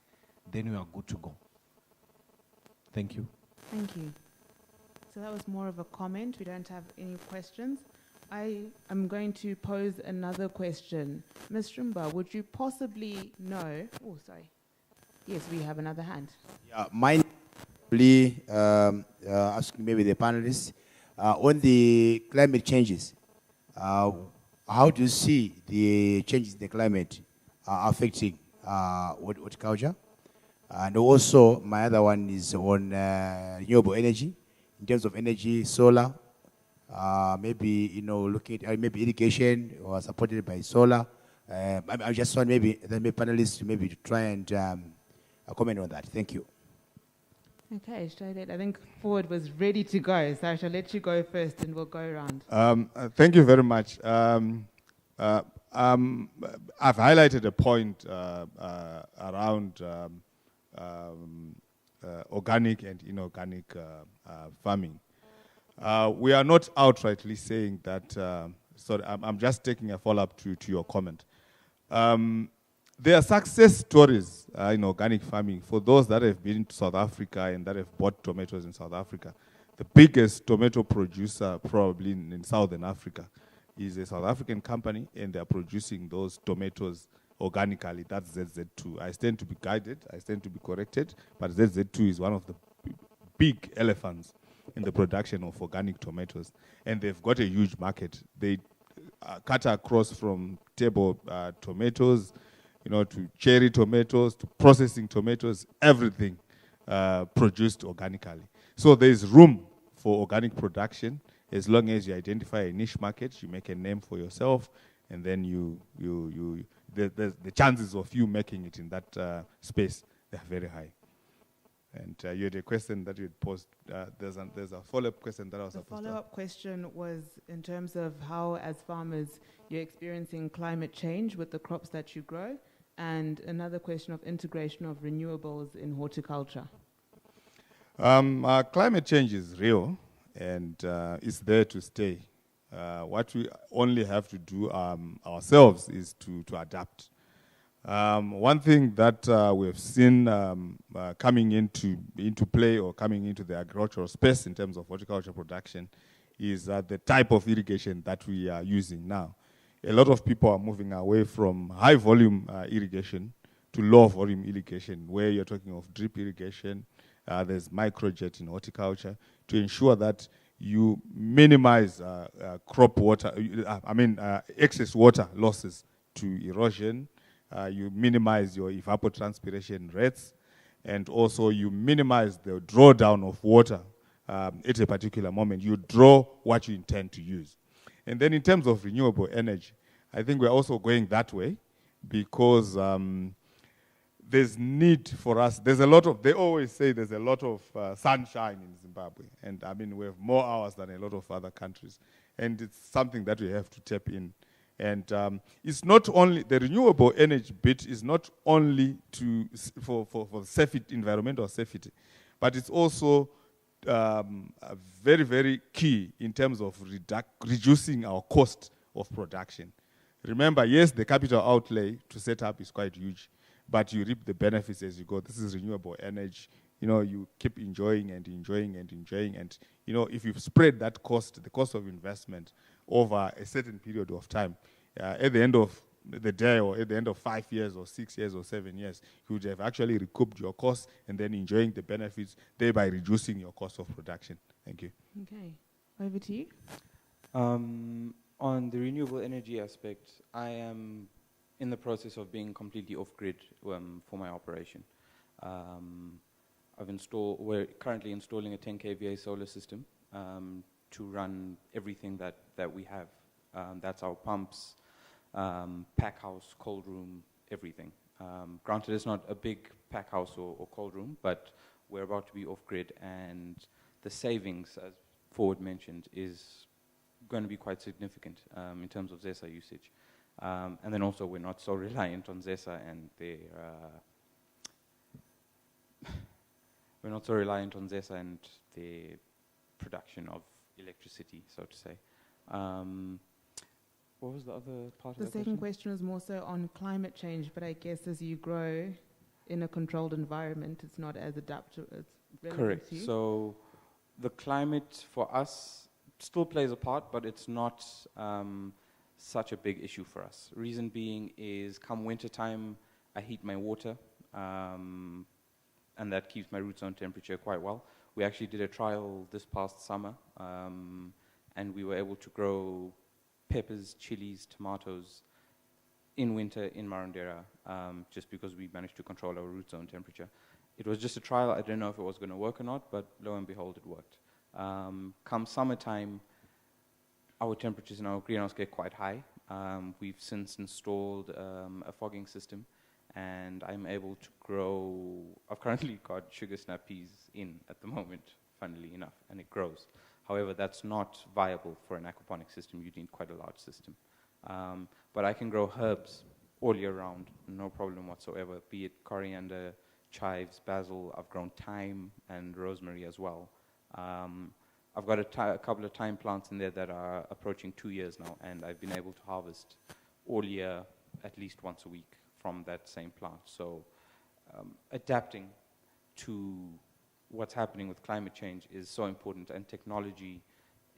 then we are good to go. Thank you. Thank you. So that was more of a comment. We don't have any questions. I am going to pose another question. Ms. Rumba, would you possibly know? Oh, sorry. Yes, we have another hand. Yeah, mine asking maybe the panelists on the climate changes. How do you see the changes in the climate affecting horticulture? And also, my other one is on renewable energy, in terms of energy, solar, maybe, looking at maybe irrigation or supported by solar. I just want maybe the panelists maybe to try and comment on that. Thank you. Okay, I think Ford was ready to go, so I shall let you go first and we'll go around. Thank you very much. I've highlighted a point around organic and inorganic farming. We are not outrightly saying that, sorry, I'm just taking a follow-up to your comment. There are success stories in organic farming for those that have been to South Africa and that have bought tomatoes in South Africa. The biggest tomato producer probably in Southern Africa is a South African company, and they're producing those tomatoes organically. That's ZZ2. I stand to be guided, I stand to be corrected, but ZZ2 is one of the big elephants in the production of organic tomatoes, and they've got a huge market. They cut across from table tomatoes, to cherry tomatoes, to processing tomatoes, everything produced organically. So there's room for organic production as long as you identify a niche market, you make a name for yourself, and then the chances of you making it in that space, they're very high. And you had a question that you had posed. There's a follow-up question that I was supposed to ask. The follow-up question was in terms of how, as farmers, you're experiencing climate change with the crops that you grow, and another question of integration of renewables in horticulture. Climate change is real, and it's there to stay. What we only have to do ourselves is to adapt. One thing that we have seen coming into play or coming into the agricultural space in terms of horticulture production is the type of irrigation that we are using now. A lot of people are moving away from high volume irrigation to low volume irrigation, where you're talking of drip irrigation. There's microjet in horticulture to ensure that you minimize crop water, excess water losses to erosion. You minimize your evapotranspiration rates, and also you minimize the drawdown of water at a particular moment. You draw what you intend to use. And then in terms of renewable energy, I think we're also going that way because there's need for us. They always say there's a lot of sunshine in Zimbabwe. And I mean, we have more hours than a lot of other countries. And it's something that we have to tap in. And it's not only, the renewable energy bit is not only for safety, environmental safety, but it's also very, very key in terms of reducing our cost of production. Remember, yes, the capital outlay to set up is quite huge, but you reap the benefits as you go. This is renewable energy. You keep enjoying and enjoying and enjoying. And, if you spread that cost, the cost of investment over a certain period of time, at the end of the day or at the end of 5 years or 6 years or 7 years, you would have actually recouped your costs and then enjoying the benefits, thereby reducing your cost of production. Thank you. Okay. Over to you. On the renewable energy aspect, I am in the process of being completely off-grid for my operation. We're currently installing a 10 kVA solar system to run everything that we have. That's our pumps, pack house, cold room, everything. Granted, it's not a big pack house or cold room, but we're about to be off-grid, and the savings, as Forward mentioned, is going to be quite significant in terms of ZESA usage. And then also we're not so reliant on ZESA and their production of electricity, so to say. What was the other part of the second question was more so on climate change, but I guess as you grow in a controlled environment, it's not as adaptive. Correct. So the climate for us still plays a part, but it's not such a big issue for us. Reason being is come winter time, I heat my water, and that keeps my root zone temperature quite well. We actually did a trial this past summer, and we were able to grow peppers, chilies, tomatoes in winter in Marondera, just because we managed to control our root zone temperature. It was just a trial. I didn't know if it was going to work or not, but lo and behold, it worked. Come summertime, our temperatures in our greenhouse get quite high. We've since installed a fogging system, and I'm able to grow. I've currently got sugar snap peas in at the moment, funnily enough, and it grows. However, that's not viable for an aquaponic system. You need quite a large system. But I can grow herbs all year round, no problem whatsoever, be it coriander, chives, basil. I've grown thyme and rosemary as well. I've got a couple of time plants in there that are approaching 2 years now, and I've been able to harvest all year at least once a week from that same plant. So adapting to what's happening with climate change is so important, and technology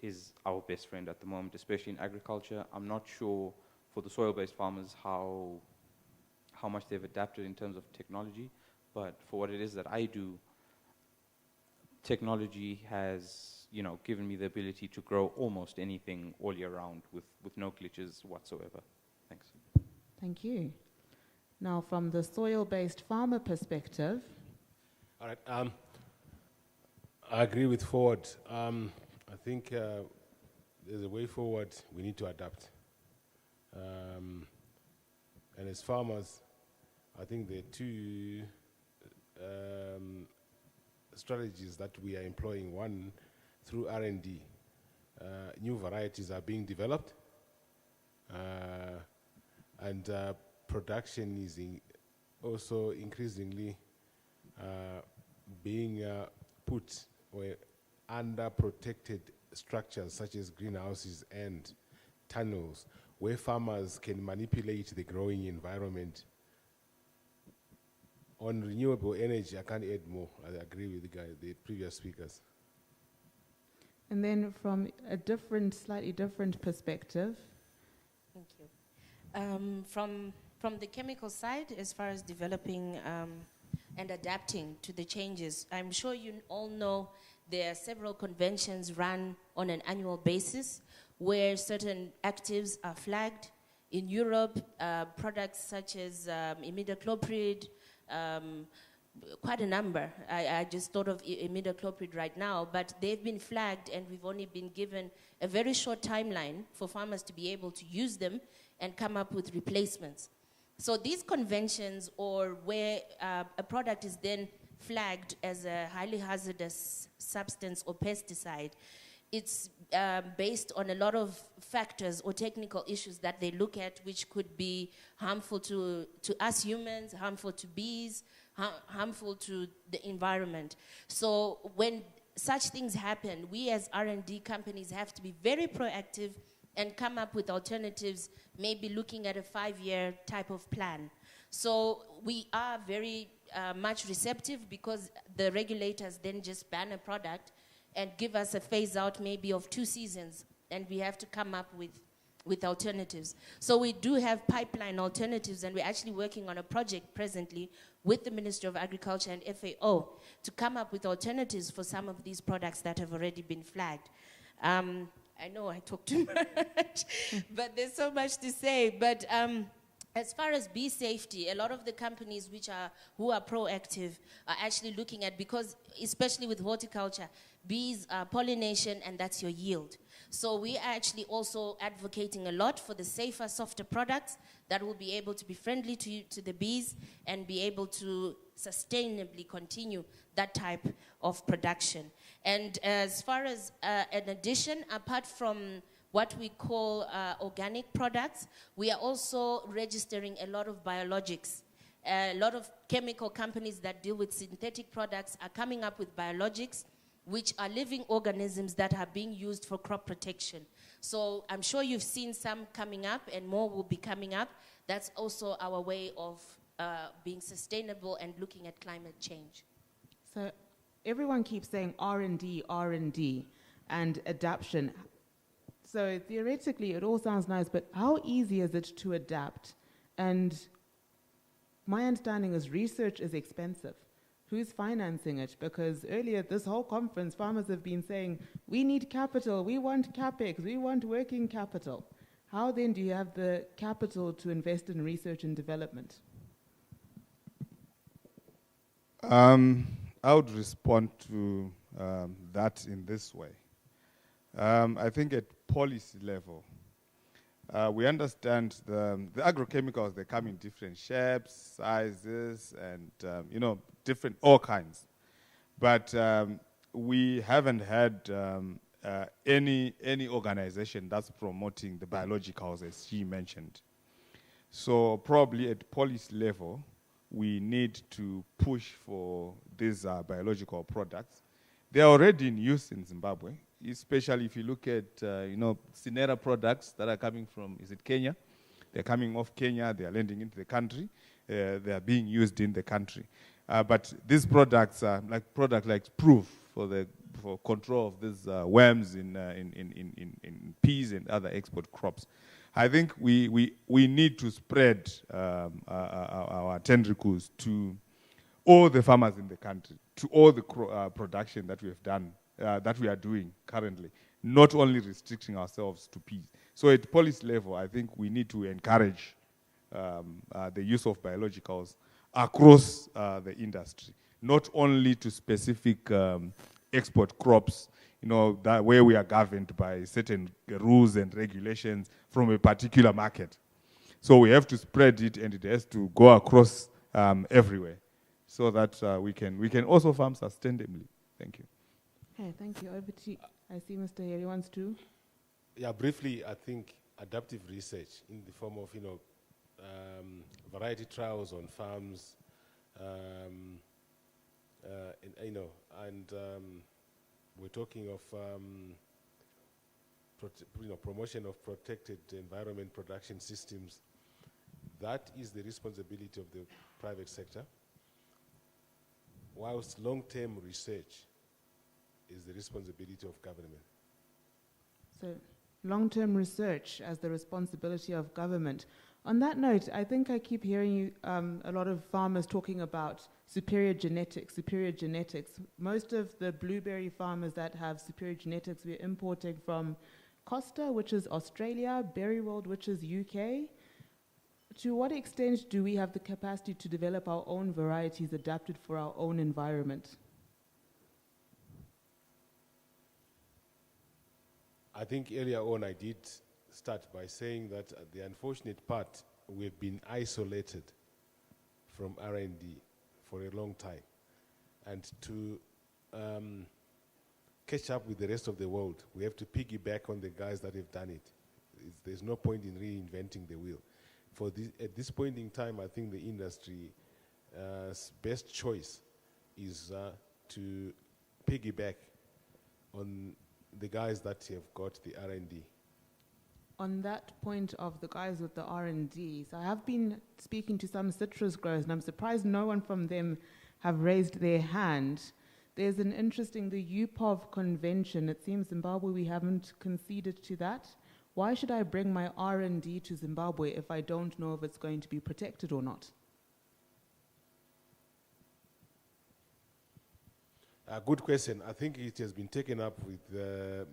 is our best friend at the moment, especially in agriculture. I'm not sure for the soil-based farmers how much they've adapted in terms of technology, but for what it is that I do, technology has, you know, given me the ability to grow almost anything all year round with no glitches whatsoever. Thanks. Thank you. Now, from the soil-based farmer perspective. All right. I agree with Forward. I think there's a way forward. We need to adapt. And as farmers, I think there are two strategies that we are employing. One, through R&D. New varieties are being developed, and production is also increasingly being put under protected structures such as greenhouses and tunnels, where farmers can manipulate the growing environment. On renewable energy, I can't add more. I agree with the previous speakers. And then from a slightly different perspective. Thank you. From the chemical side, as far as developing and adapting to the changes, I'm sure you all know there are several conventions run on an annual basis where certain actives are flagged. In Europe, products such as imidacloprid, quite a number. I just thought of imidacloprid right now, but they've been flagged, and we've only been given a very short timeline for farmers to be able to use them and come up with replacements. So these conventions, or where a product is then flagged as a highly hazardous substance or pesticide, it's based on a lot of factors or technical issues that they look at, which could be harmful to us humans, harmful to bees, harmful to the environment. So when such things happen, we as R&D companies have to be very proactive and come up with alternatives, maybe looking at a 5-year type of plan. So we are very much receptive, because the regulators then just ban a product and give us a phase out maybe of 2 seasons, and we have to come up with alternatives. So we do have pipeline alternatives, and we're actually working on a project presently with the Ministry of Agriculture and FAO to come up with alternatives for some of these products that have already been flagged. I know I talk too much, but there's so much to say. But as far as bee safety, a lot of the companies who are proactive are actually looking at, because especially with horticulture, bees are pollination, and that's your yield. So we are actually also advocating a lot for the safer, softer products that will be able to be friendly to the bees and be able to sustainably continue that type of production. And as far as an addition, apart from what we call organic products, we are also registering a lot of biologics. A lot of chemical companies that deal with synthetic products are coming up with biologics, which are living organisms that are being used for crop protection. So I'm sure you've seen some coming up, and more will be coming up. That's also our way of being sustainable and looking at climate change. So everyone keeps saying R&D, and adaptation. So theoretically, it all sounds nice, but how easy is it to adapt? And my understanding is research is expensive. Who's financing it? Because earlier this whole conference, farmers have been saying, we need capital, we want CapEx, we want working capital. How then do you have the capital to invest in research and development? I would respond to that in this way. I think at policy level, we understand the agrochemicals, they come in different shapes, sizes, and different, all kinds. But we haven't had any organization that's promoting the biologicals, as she mentioned. So probably at policy level, we need to push for these biological products. They are already in use in Zimbabwe. especially if you look at, Sinera products that are coming from, is it Kenya? They're coming off Kenya, they are landing into the country, they are being used in the country. But these products are product like proof for control of these worms in peas and other export crops. I think we need to spread our tentacles to all the farmers in the country, to all the production that we have done, that we are doing currently, not only restricting ourselves to peas. So at policy level, I think we need to encourage the use of biologicals across the industry, not only to specific export crops, that where we are governed by certain rules and regulations from a particular market. So we have to spread it, and it has to go across everywhere, so that we can also farm sustainably. Thank you. Okay, thank you. Over to you. I see Mr. Heri wants to. Yeah, briefly, I think adaptive research in the form of, variety trials on farms, we're talking of promotion of protected environment production systems. That is the responsibility of the private sector, whilst long-term research is the responsibility of government. So, long-term research as the responsibility of government. On that note, I think I keep hearing a lot of farmers talking about superior genetics, superior genetics. Most of the blueberry farmers that have superior genetics, we're importing from Costa, which is Australia, Berry World, which is UK. To what extent do we have the capacity to develop our own varieties adapted for our own environment? I think earlier on I did start by saying that the unfortunate part, we've been isolated from R&D for a long time. And to catch up with the rest of the world, we have to piggyback on the guys that have done it. There's no point in reinventing the wheel. At this point in time, I think the industry's best choice is to piggyback on the guys that have got the R&D. On that point of the guys with the R&D, so I have been speaking to some citrus growers, and I'm surprised no one from them have raised their hand. There's an interesting, the UPOV convention. It seems Zimbabwe, we haven't conceded to that. Why should I bring my R&D to Zimbabwe if I don't know if it's going to be protected or not? Good question. I think it has been taken up with the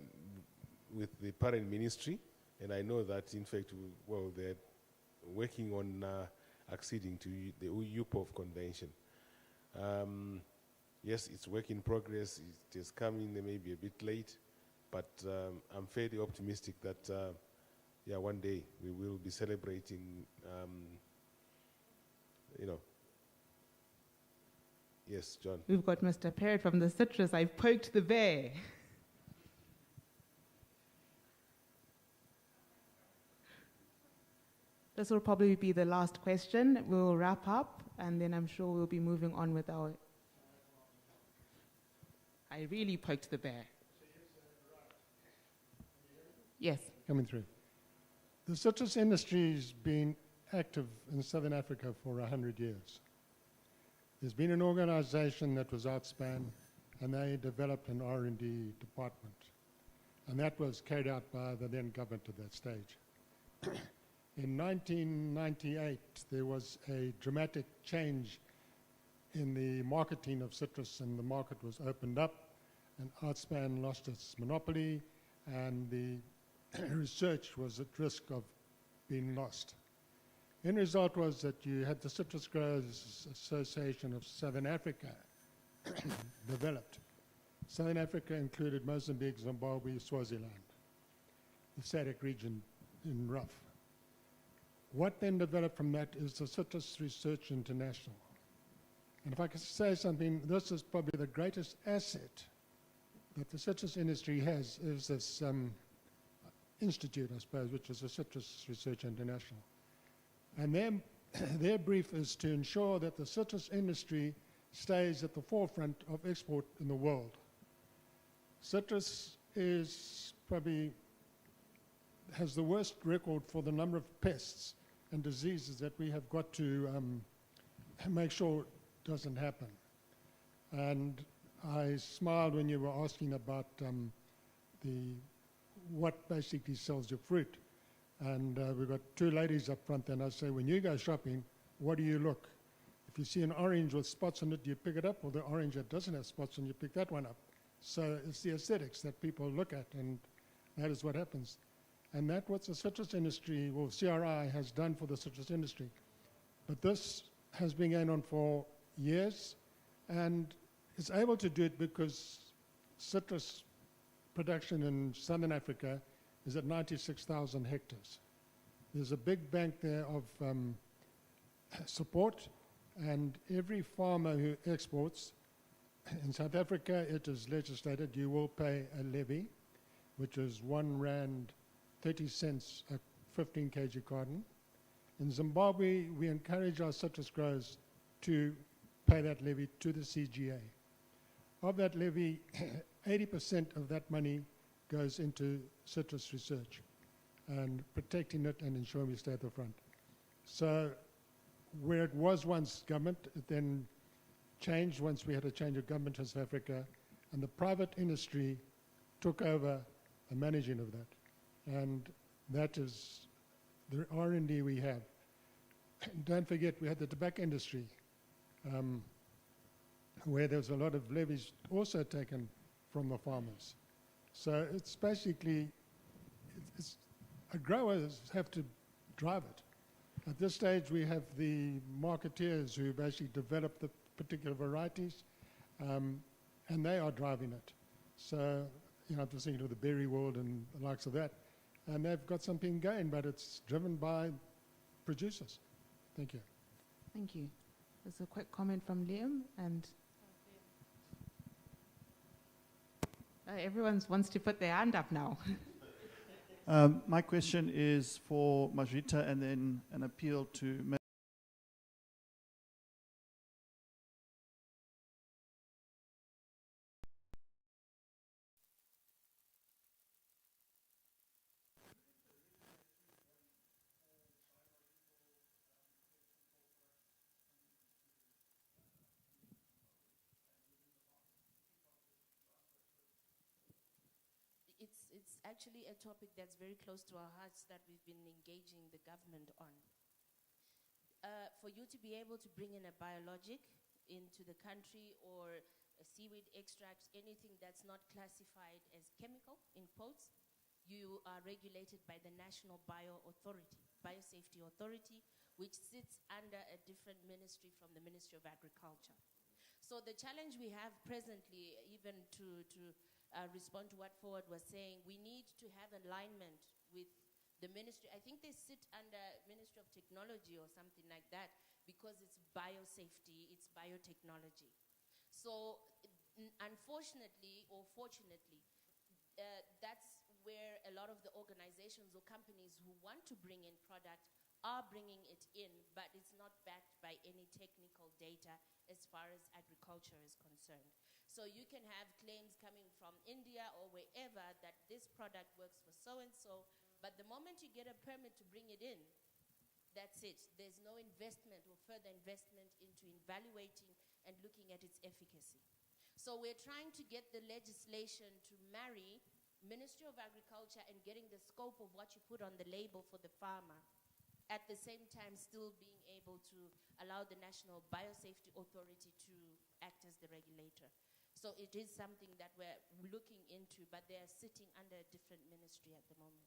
parent ministry, and I know that, in fact, they're working on acceding to the UPOV convention. Yes, it's work in progress. It is coming, they may be a bit late, but I'm fairly optimistic that, one day we will be celebrating, Yes, John. We've got Mr. Perry from the citrus. I've poked the bear. This will probably be the last question. We'll wrap up, and then I'm sure we'll be moving on with our... I really poked the bear. Yes. Coming through. The citrus industry has been active in Southern Africa for 100 years. There's been an organization that was outspan, and they developed an R&D department. And that was carried out by the then government at that stage. In 1998, there was a dramatic change in the marketing of citrus, and the market was opened up, and Outspan lost its monopoly, and the research was at risk of being lost. End result was that you had the Citrus Growers Association of Southern Africa developed. Southern Africa included Mozambique, Zimbabwe, Swaziland, the SADC region in rough. What then developed from that is the Citrus Research International. And if I could say something, this is probably the greatest asset that the citrus industry has, is this institute, I suppose, which is the Citrus Research International. And their brief is to ensure that the citrus industry stays at the forefront of export in the world. Citrus is probably has the worst record for the number of pests and diseases that we have got to make sure doesn't happen. And I smiled when you were asking about what basically sells your fruit. And we've got two ladies up front there, and I say, when you go shopping, what do you look? If you see an orange with spots on it, do you pick it up? Or the orange that doesn't have spots on it, you pick that one up. So it's the aesthetics that people look at, and that is what happens. And that's what the citrus industry, well, CRI has done for the citrus industry. But this has been going on for years, and it's able to do it because citrus production in Southern Africa is at 96,000 hectares. There's a big bank there of support, and every farmer who exports, in South Africa it is legislated you will pay a levy, which is R1.30 a 15 kg carton. In Zimbabwe, we encourage our citrus growers to pay that levy to the CGA. Of that levy, 80% of that money goes into citrus research and protecting it and ensuring we stay at the front. So where it was once government, it then changed once we had a change of government in South Africa, and the private industry took over the managing of that. And that is the R&D we have. Don't forget, we had the tobacco industry, where there was a lot of levies also taken from the farmers. So it's basically, growers have to drive it. At this stage, we have the marketeers who basically develop the particular varieties, and they are driving it. So, you know, I'm just thinking of the berry world and the likes of that. And they've got something going, but it's driven by producers. Thank you. Thank you. There's a quick comment from Liam, and everyone wants to put their hand up now. My question is for Majrita, and then an appeal to It's actually a topic that's very close to our hearts that we've been engaging the government on. For you to be able to bring in a biologic into the country, or a seaweed extract, anything that's not classified as chemical, in quotes, you are regulated by the National Biosafety Authority, which sits under a different ministry from the Ministry of Agriculture. So the challenge we have presently, even to respond to what Forward was saying, we need to have alignment with the ministry. I think they sit under Ministry of Technology or something like that, because it's biosafety, it's biotechnology. So unfortunately or fortunately, that's where a lot of the organizations or companies who want to bring in product are bringing it in, but it's not backed by any technical data as far as agriculture is concerned. So you can have claims coming from India or wherever that this product works for so-and-so, but the moment you get a permit to bring it in, that's it. There's no investment or further investment into evaluating and looking at its efficacy. So we're trying to get the legislation to marry Ministry of Agriculture and getting the scope of what you put on the label for the farmer, at the same time still being able to allow the National Biosafety Authority to act as the regulator. So it is something that we're looking into, but they are sitting under a different ministry at the moment.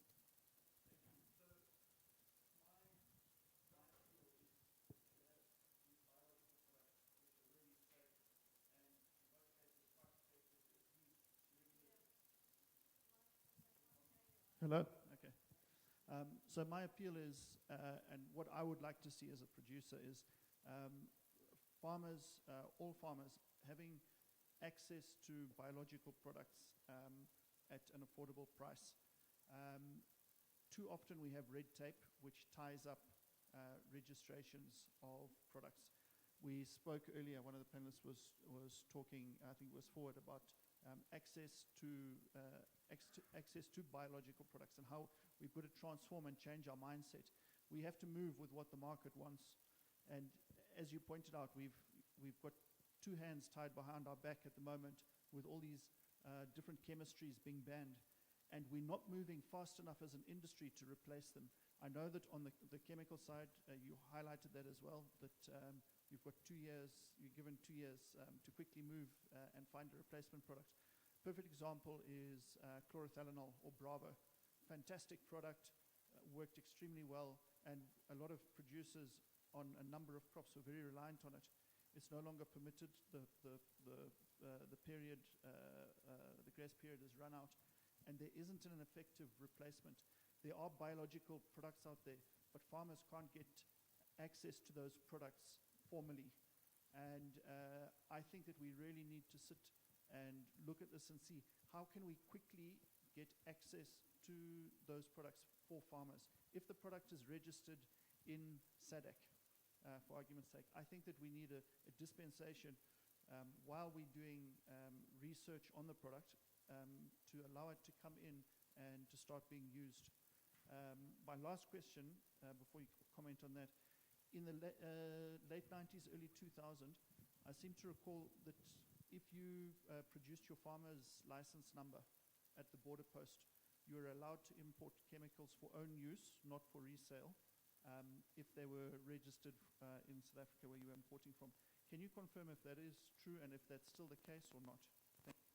Hello? Okay. So my appeal is, and what I would like to see as a producer is farmers, all farmers, having access to biological products at an affordable price. Too often we have red tape which ties up registrations of products. We spoke earlier, one of the panelists was talking, I think it was forward, about access to biological products and how we've got to transform and change our mindset. We have to move with what the market wants. And as you pointed out, we've got two hands tied behind our back at the moment with all these different chemistries being banned. And we're not moving fast enough as an industry to replace them. I know that on the chemical side, you highlighted that as well, that you've got 2 years, you're given 2 years to quickly move and find a replacement product. Perfect example is chlorothalonol or Bravo. Fantastic product, worked extremely well, and a lot of producers on a number of crops were very reliant on it. It's no longer permitted, the period, the grace period has run out, and there isn't an effective replacement. There are biological products out there, but farmers can't get access to those products formally. And I think that we really need to sit and look at this and see how can we quickly get access to those products for farmers. If the product is registered in SADC, for argument's sake, I think that we need a dispensation while we're doing research on the product to allow it to come in and to start being used. My last question, before you comment on that, in the late 90s, early 2000, I seem to recall that if you produced your farmer's license number at the border post, you were allowed to import chemicals for own use, not for resale, if they were registered in South Africa where you were importing from. Can you confirm if that is true and if that's still the case or not? Thank you.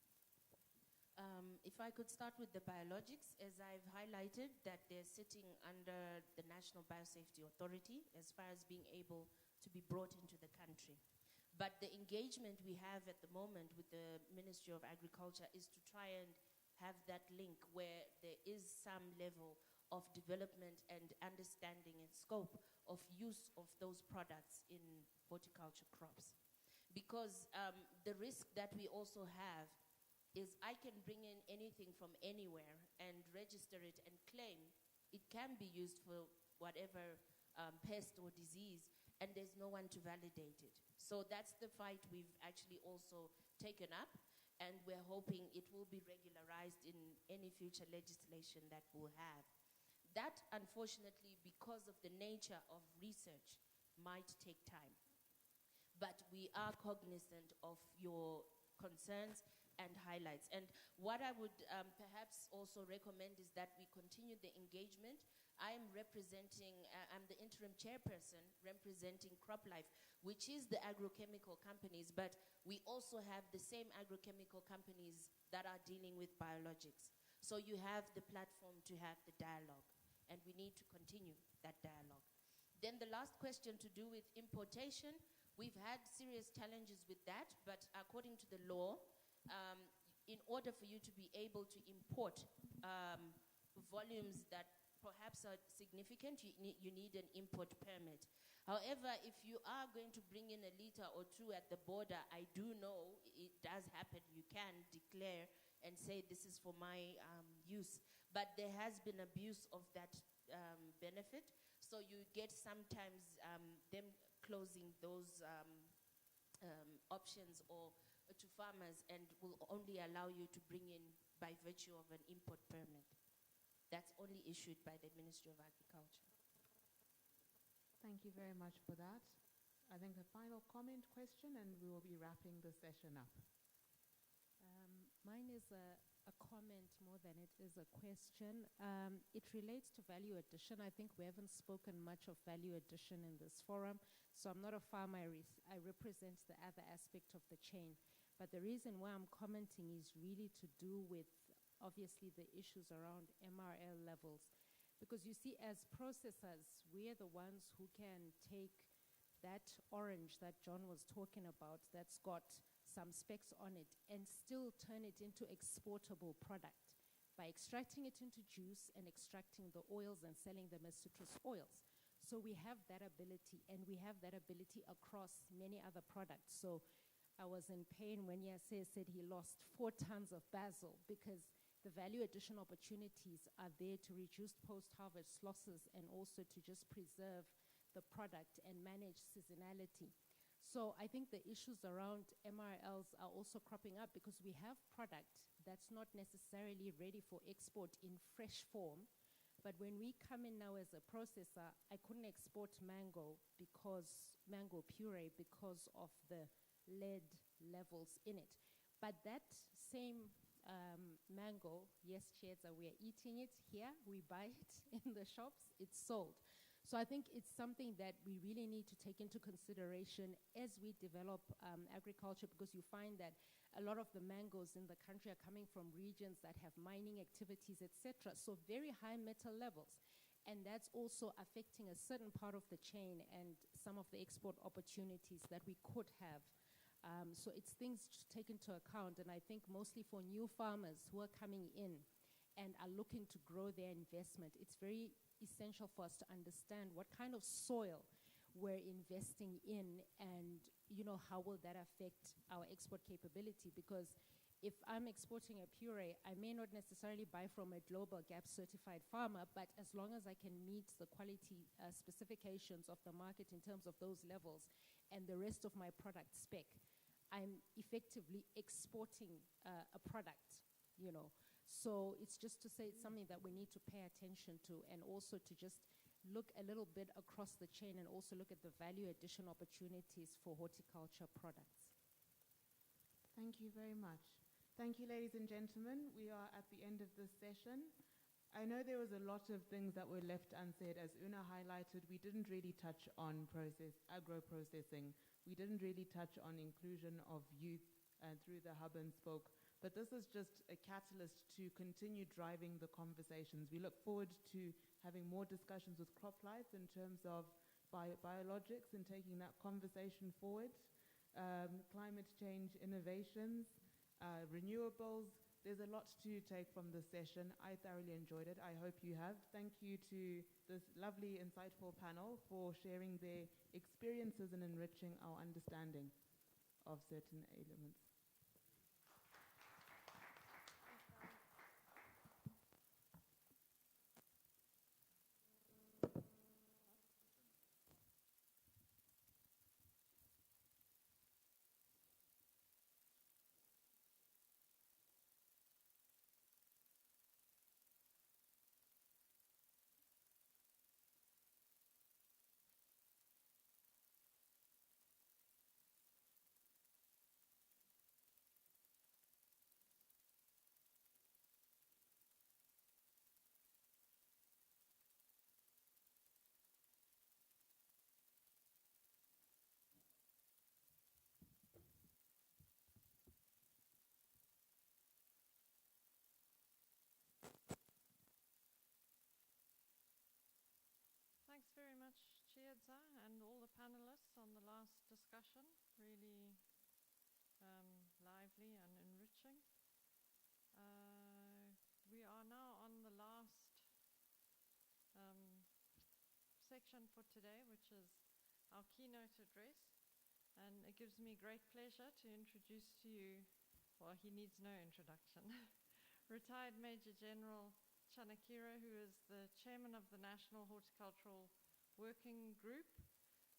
If I could start with the biologics, as I've highlighted, that they're sitting under the National Biosafety Authority as far as being able to be brought into the country. But the engagement we have at the moment with the Ministry of Agriculture is to try and have that link where there is some level of development and understanding and scope of use of those products in horticulture crops. Because the risk that we also have is I can bring in anything from anywhere and register it and claim it can be used for whatever pest or disease, and there's no one to validate it. So that's the fight we've actually also taken up, and we're hoping it will be regularized in any future legislation that we'll have. That, unfortunately, because of the nature of research, might take time. But we are cognizant of your concerns and highlights. And what I would perhaps also recommend is that we continue the engagement. I am representing, I'm the interim chairperson representing CropLife, which is the agrochemical companies, but we also have the same agrochemical companies that are dealing with biologics. So you have the platform to have the dialogue, and we need to continue that dialogue. Then the last question to do with importation, we've had serious challenges with that, but according to the law, in order for you to be able to import volumes that perhaps are significant, you need an import permit. However, if you are going to bring in a liter or two at the border, I do know it does happen. You can declare and say this is for my use. But there has been abuse of that benefit. So you get sometimes them closing those options or to farmers and will only allow you to bring in by virtue of an import permit. That's only issued by the Ministry of Agriculture. Thank you very much for that. I think a final comment question, and we will be wrapping the session up. Mine is a comment more than it is a question. It relates to value addition. I think we haven't spoken much of value addition in this forum, so I'm not a farmer. I represent the other aspect of the chain. But the reason why I'm commenting is really to do with, obviously, the issues around MRL levels. Because you see, as processors, we're the ones who can take that orange that John was talking about that's got some specs on it and still turn it into exportable product by extracting it into juice and extracting the oils and selling them as citrus oils. So we have that ability, and we have that ability across many other products. So I was in pain when Yase said he lost 4 tons of basil, because the value addition opportunities are there to reduce post-harvest losses and also to just preserve the product and manage seasonality. So So I think the issues around MRLs are also cropping up because we have product that's not necessarily ready for export in fresh form. But when we come in now as a processor, I couldn't export mango puree because of the lead levels in it. But that same mango, yes, Chiedza, we are eating it here, we buy it in the shops, it's sold. So I think it's something that we really need to take into consideration as we develop agriculture, because you find that a lot of the mangoes in the country are coming from regions that have mining activities, etc. So very high metal levels. And that's also affecting a certain part of the chain and some of the export opportunities that we could have. So it's things to take into account. And I think mostly for new farmers who are coming in and are looking to grow their investment, it's very essential for us to understand what kind of soil we're investing in, and how will that affect our export capability. Because if I'm exporting a puree, I may not necessarily buy from a global GAP certified farmer, but as long as I can meet the quality specifications of the market in terms of those levels and the rest of my product spec, I'm effectively exporting a product, So it's just to say it's something that we need to pay attention to, and also to just look a little bit across the chain and also look at the value addition opportunities for horticulture products. Thank you very much. Thank you, ladies and gentlemen. We are at the end of this session. I know there was a lot of things that were left unsaid. As Una highlighted, we didn't really touch on agro-processing. We didn't really touch on inclusion of youth through the hub and spoke. But this is just a catalyst to continue driving the conversations. We look forward to having more discussions with CropLife in terms of biologics and taking that conversation forward. Climate change innovations, renewables. There's a lot to take from this session. I thoroughly enjoyed it. I hope you have. Thank you to this lovely, insightful panel for sharing their experiences and enriching our understanding of certain elements. Thanks very much, Chiedza, and all the panelists on the last discussion. Really lively and enriching. We are now on the last section for today, which is our keynote address. And it gives me great pleasure to introduce to you, well, he needs no introduction, retired Major General Chanakira, who is the chairman of the National Horticultural Working Group.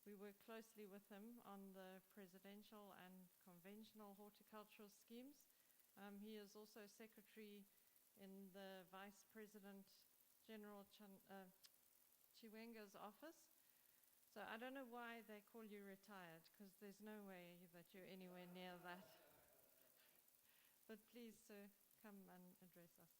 We work closely with him on the presidential and conventional horticultural schemes. He is also secretary in the Vice President General Chiwenga's office. So I don't know why they call you retired, because there's no way that you're anywhere near that. But please, sir, come and address us.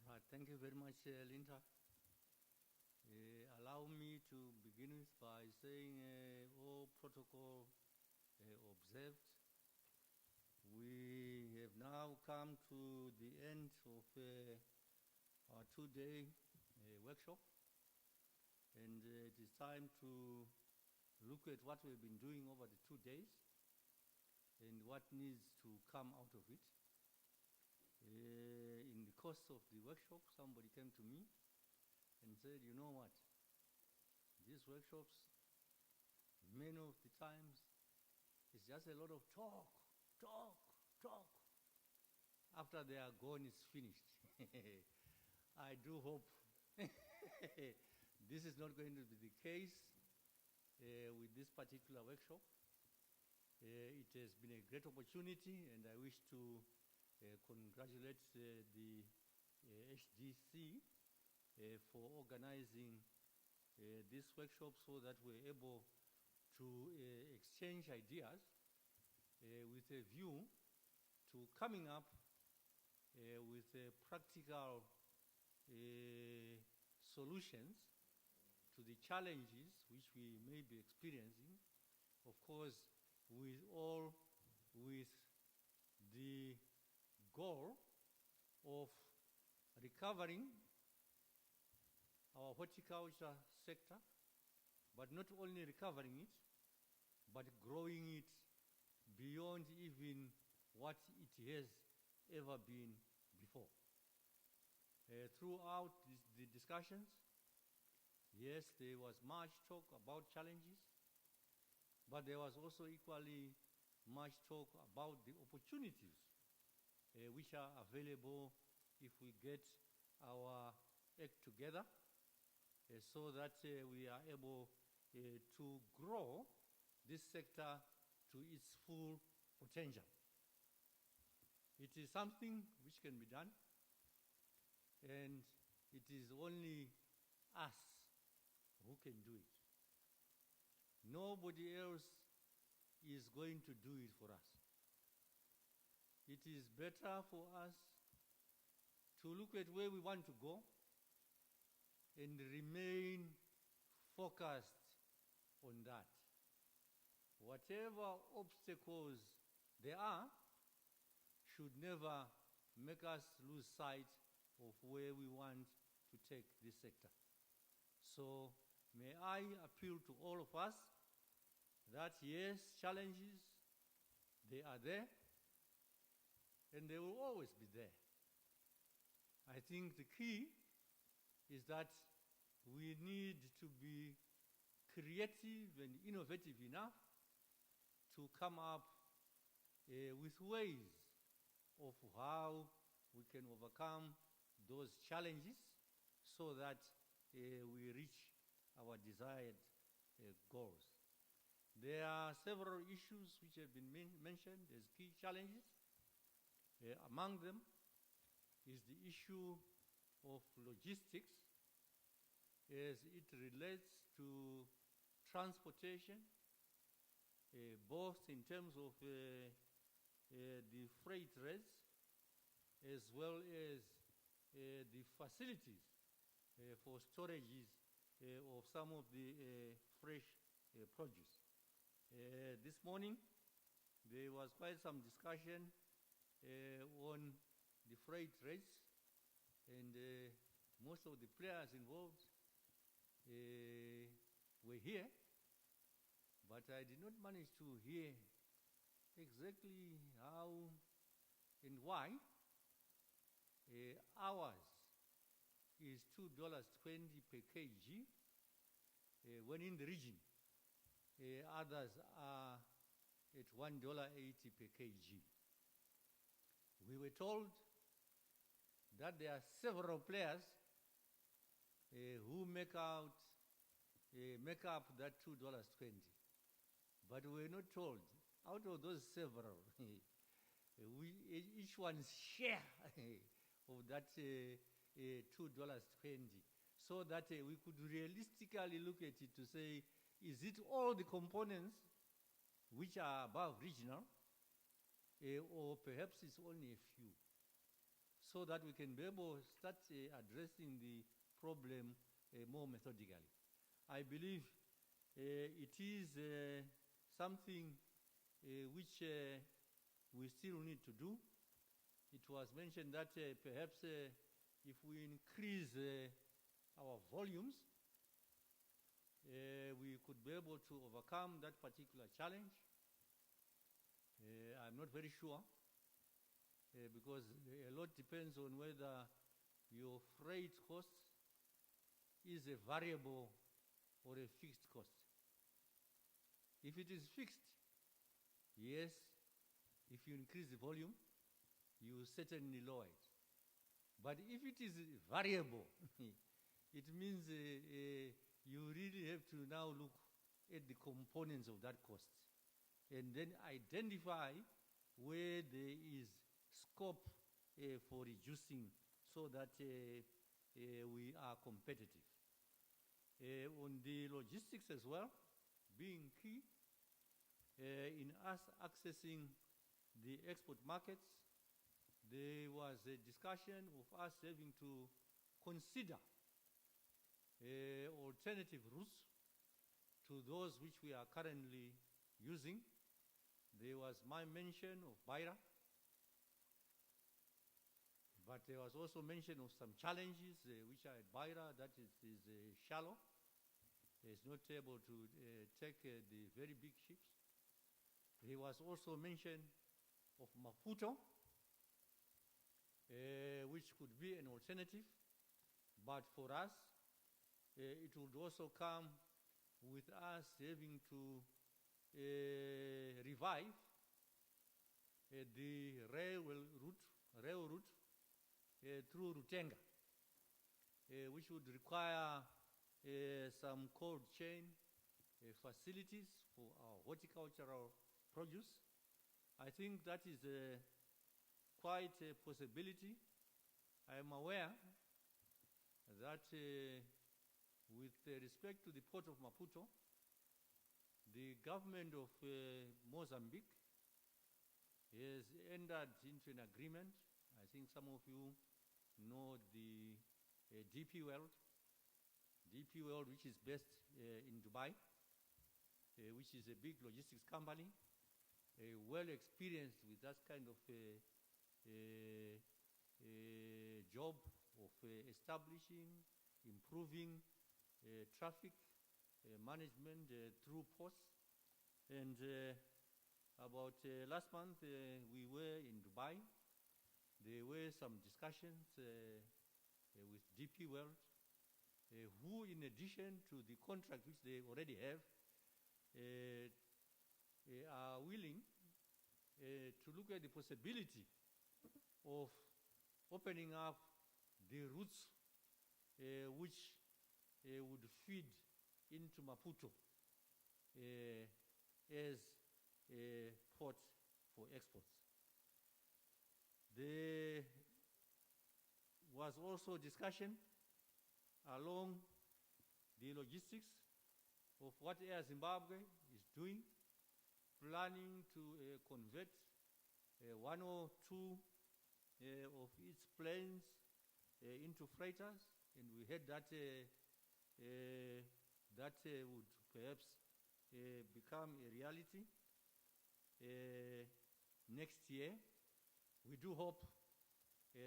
Right, thank you very much, Linda. Allow me to begin with by saying all protocol observed. We have now come to the end of our two-day workshop, and it is time to look at what we've been doing over the 2 days and what needs to come out of it. In the course of the workshop, somebody came to me and said, you know what, these workshops many of the times it's just a lot of talk, talk, talk. After they are gone, it's finished. I do hope this is not going to be the case with this particular workshop. It has been a great opportunity, and I wish to congratulate the HDC for organizing this workshop so that we're able to exchange ideas with a view to coming up with practical solutions to the challenges which we may be experiencing, of course, with the goal of recovering our horticulture sector, but not only recovering it, but growing it beyond even what it has ever been before. Throughout the discussions, yes, there was much talk about challenges, but there was also equally much talk about the opportunities which are available if we get our act together so that we are able to grow this sector to its full potential. It is something which can be done, and it is only us who can do it. Nobody else is going to do it for us. It is better for us to look at where we want to go and remain focused on that. Whatever obstacles there are should never make us lose sight of where we want to take this sector. So may I appeal to all of us that yes, challenges, they are there, and they will always be there. I think the key is that we need to be creative and innovative enough to come up with ways of how we can overcome those challenges so that we reach our desired goals. There are several issues which have been mentioned as key challenges. Among them is the issue of logistics as it relates to transportation, both in terms of the freight rates as well as the facilities for storages of some of the fresh produce. This morning, there was quite some discussion on the freight rates, and most of the players involved were here, but I did not manage to hear exactly how and why ours is $2.20 per kg, when in the region others are at $1.80 per kg. We were told that there are several players who make up that $2.20, but we were not told out of those several each one's share of that $2.20, so that we could realistically look at it to say, is it all the components which are above regional, or perhaps it's only a few, so that we can be able to start addressing the problem more methodically. I believe it is something which we still need to do. It was mentioned that perhaps if we increase our volumes, we could be able to overcome that particular challenge. I'm not very sure, because a lot depends on whether your freight cost is a variable or a fixed cost. If it is fixed, yes, if you increase the volume, you certainly lower it. But if it is variable, it means you really have to now look at the components of that cost and then identify where there is scope for reducing so that we are competitive. On the logistics as well, being key in us accessing the export markets, there was a discussion of us having to consider alternative routes to those which we are currently using. There was my mention of Beira, but there was also mention of some challenges which are at Beira, that is shallow. It's not able to take the very big ships. There was also mention of Maputo, which could be an alternative, but for us, it would also come with us having to revive the rail route through Rutenga, which would require some cold chain facilities for our horticultural produce. I think that is quite a possibility. I am aware that with respect to the port of Maputo, the government of Mozambique has entered into an agreement. I think some of you know the DP World, which is based in Dubai, which is a big logistics company, well experienced with that kind of job of establishing, improving traffic management through ports. And about last month, we were in Dubai. There were some discussions with DP World, who, in addition to the contract which they already have, are willing to look at the possibility of opening up the routes which would feed into Maputo as a port for exports. There was also discussion along the logistics of what Air Zimbabwe is doing, planning to convert one or two of its planes into freighters, and we heard that that would perhaps become a reality next year. We do hope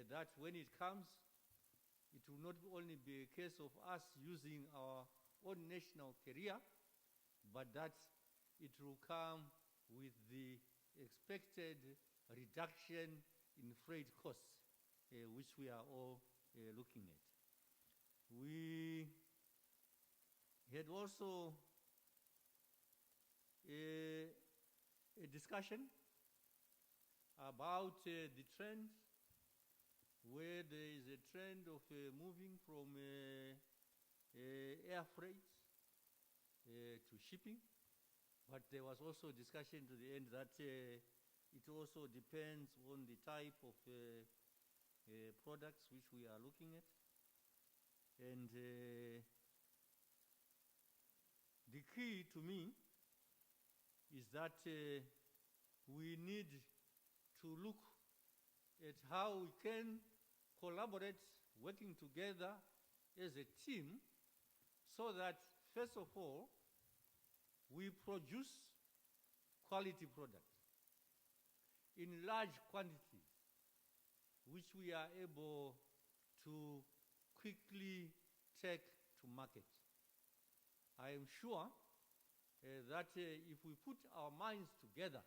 that when it comes, it will not only be a case of us using our own national carrier, but that it will come with the expected reduction in freight costs, which we are all looking at. We had also a discussion about the trend, where there is a trend of moving from air freight to shipping. But there was also discussion to the end that it also depends on the type of products which we are looking at. And the key to me is that we need to look at how we can collaborate, working together as a team, so that, first of all, we produce quality products in large quantities, which we are able to quickly take to market. I am sure that if we put our minds together,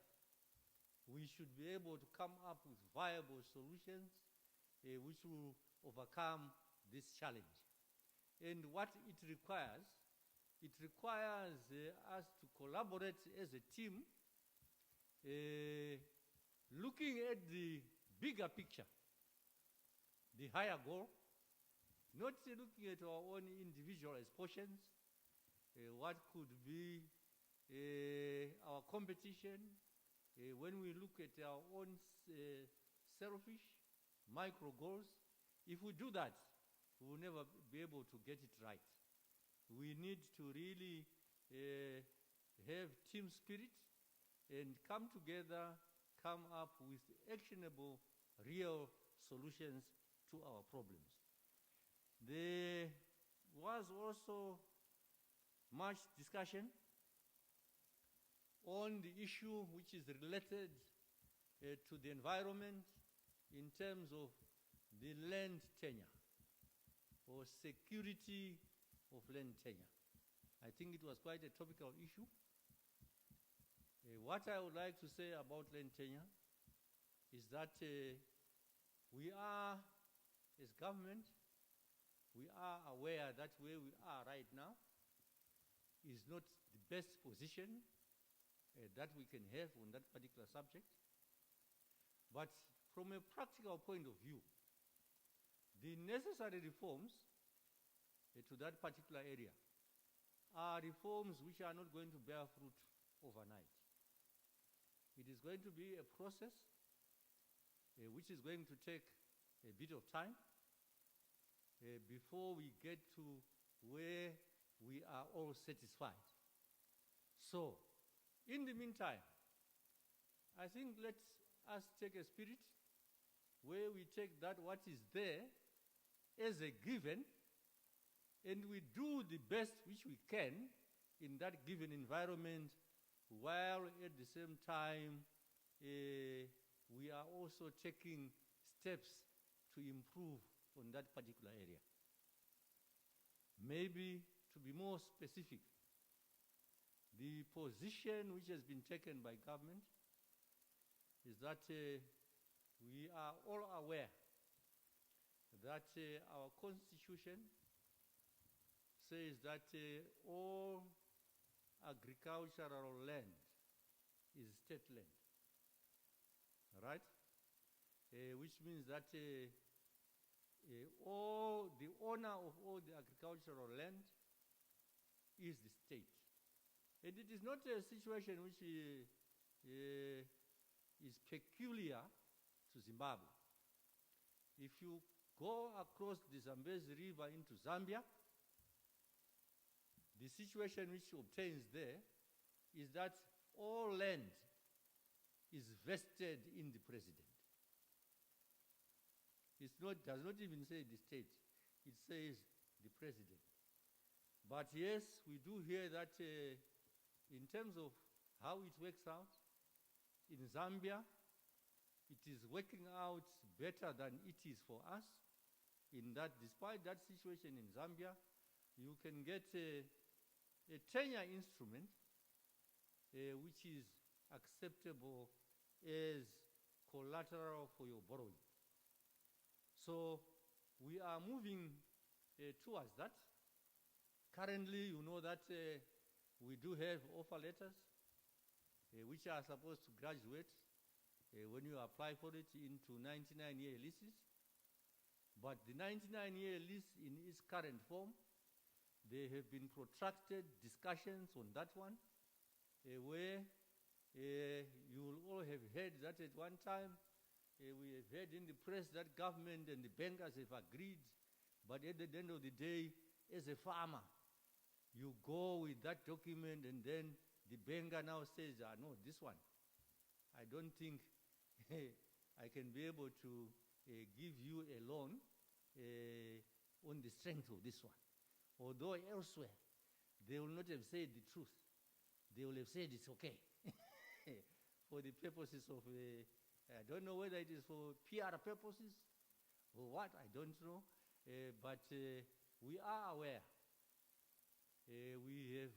we should be able to come up with viable solutions which will overcome this challenge. And what it requires it requires us to collaborate as a team, looking at the bigger picture, the higher goal, not looking at our own individualized portions, what could be our competition, when we look at our own selfish micro goals. If we do that, we will never be able to get it right. We need to really have team spirit and come together, come up with actionable, real solutions to our problems. There was also much discussion on the issue which is related to the environment in terms of the land tenure or security of land tenure. I think it was quite a topical issue. What I would like to say about land tenure is that we are, as government, we are aware that where we are right now is not the best position that we can have on that particular subject. But from a practical point of view, the necessary reforms to that particular area are reforms which are not going to bear fruit overnight. It is going to be a process which is going to take a bit of time before we get to where we are all satisfied. So, in the meantime, I think let us take a spirit where we take that what is there as a given, and we do the best which we can in that given environment, while at the same time we are also taking steps to improve on that particular area. Maybe to be more specific, the position which has been taken by government is that we are all aware that our constitution says that all agricultural land is state land, right? Which means that all the owner of all the agricultural land is the state. And it is not a situation which is peculiar to Zimbabwe. If you go across the Zambezi River into Zambia, the situation which obtains there is that all land is vested in the president. Does not even say the state, it says the president. But yes, we do hear that in terms of how it works out, in Zambia, it is working out better than it is for us, in that despite that situation in Zambia, you can get a tenure instrument which is acceptable as collateral for your borrowing. So we are moving towards that. Currently, you know that we do have offer letters which are supposed to graduate when you apply for it into 99-year leases. But the 99-year lease in its current form, there have been protracted discussions on that one, where you will all have heard that at one time, we have heard in the press that government and the bankers have agreed, but at the end of the day, as a farmer, you go with that document and then the banker now says, no, this one, I don't think I can be able to give you a loan on the strength of this one. Although elsewhere, they will not have said the truth. They will have said it's okay for the purposes of, I don't know whether it is for PR purposes or what, I don't know. But we are aware. We have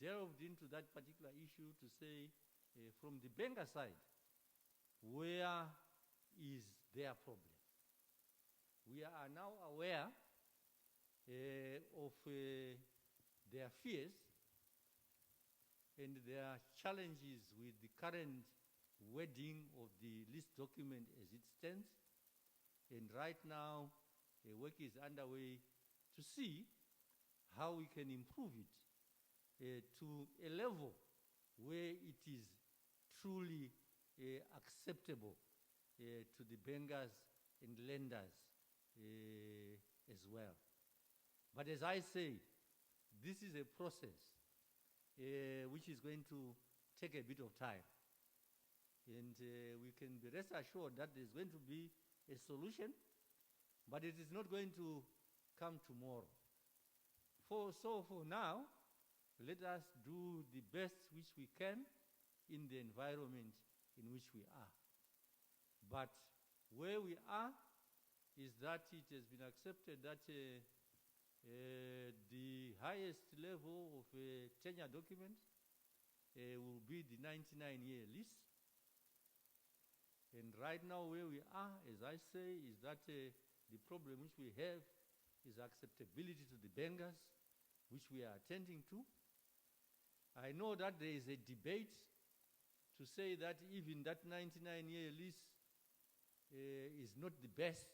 delved into that particular issue to say, from the banker side, where is their problem? We are now aware of their fears and their challenges with the current wording of the lease document as it stands. And right now, work is underway to see how we can improve it to a level where it is truly acceptable to the bankers and lenders as well. But as I say, this is a process which is going to take a bit of time. And we can be rest assured that there's going to be a solution, but it is not going to come tomorrow. So for now, let us do the best which we can in the environment in which we are. But where we are is that it has been accepted that the highest level of a tenure document will be the 99-year lease. And right now where we are, as I say, is that the problem which we have is acceptability to the bankers, which we are attending to. I know that there is a debate to say that even that 99-year lease is not the best.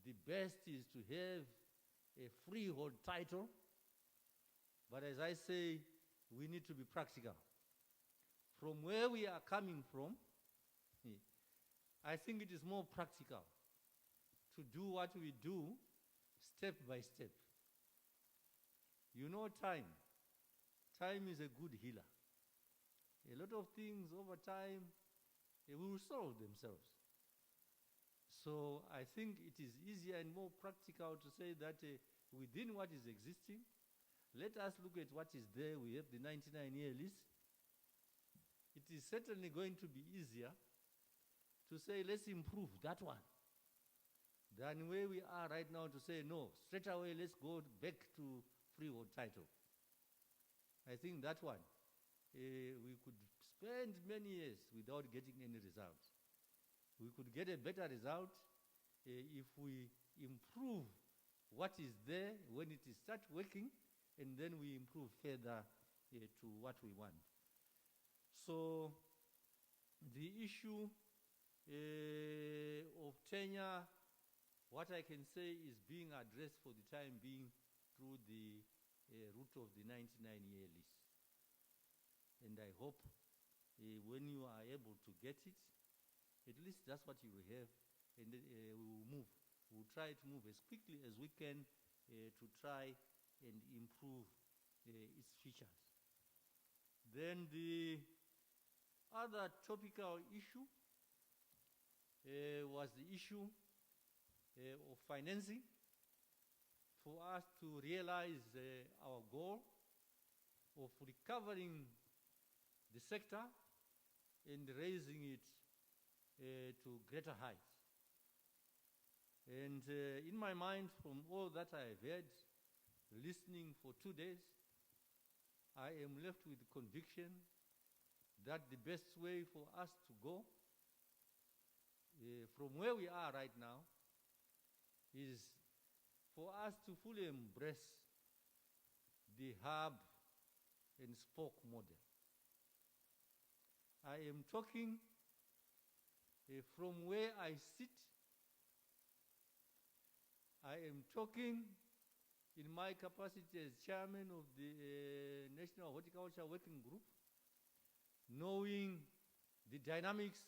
The best is to have a freehold title. But as I say, we need to be practical. From where we are coming from, I think it is more practical to do what we do step by step. You know time. Time is a good healer. A lot of things over time will solve themselves. So I think it is easier and more practical to say that within what is existing, let us look at what is there. We have the 99-year lease. It is certainly going to be easier to say, let's improve that one, than where we are right now to say, no, straight away, let's go back to freehold title. I think that one, we could spend many years without getting any result. We could get a better result if we improve what is there when it is start working, and then we improve further to what we want. So the issue of tenure, what I can say is being addressed for the time being through the route of the 99-year lease. And I hope when you are able to get it, at least that's what you will have, and then we will move. We'll try to move as quickly as we can to try and improve its features. Then the other topical issue was the issue of financing for us to realize our goal of recovering the sector and raising it to greater heights. And in my mind, from all that I have heard, listening for 2 days, I am left with the conviction that the best way for us to go from where we are right now is for us to fully embrace the hub and spoke model. I am talking from where I sit. I am talking in my capacity as chairman of the National Horticulture Working Group, knowing the dynamics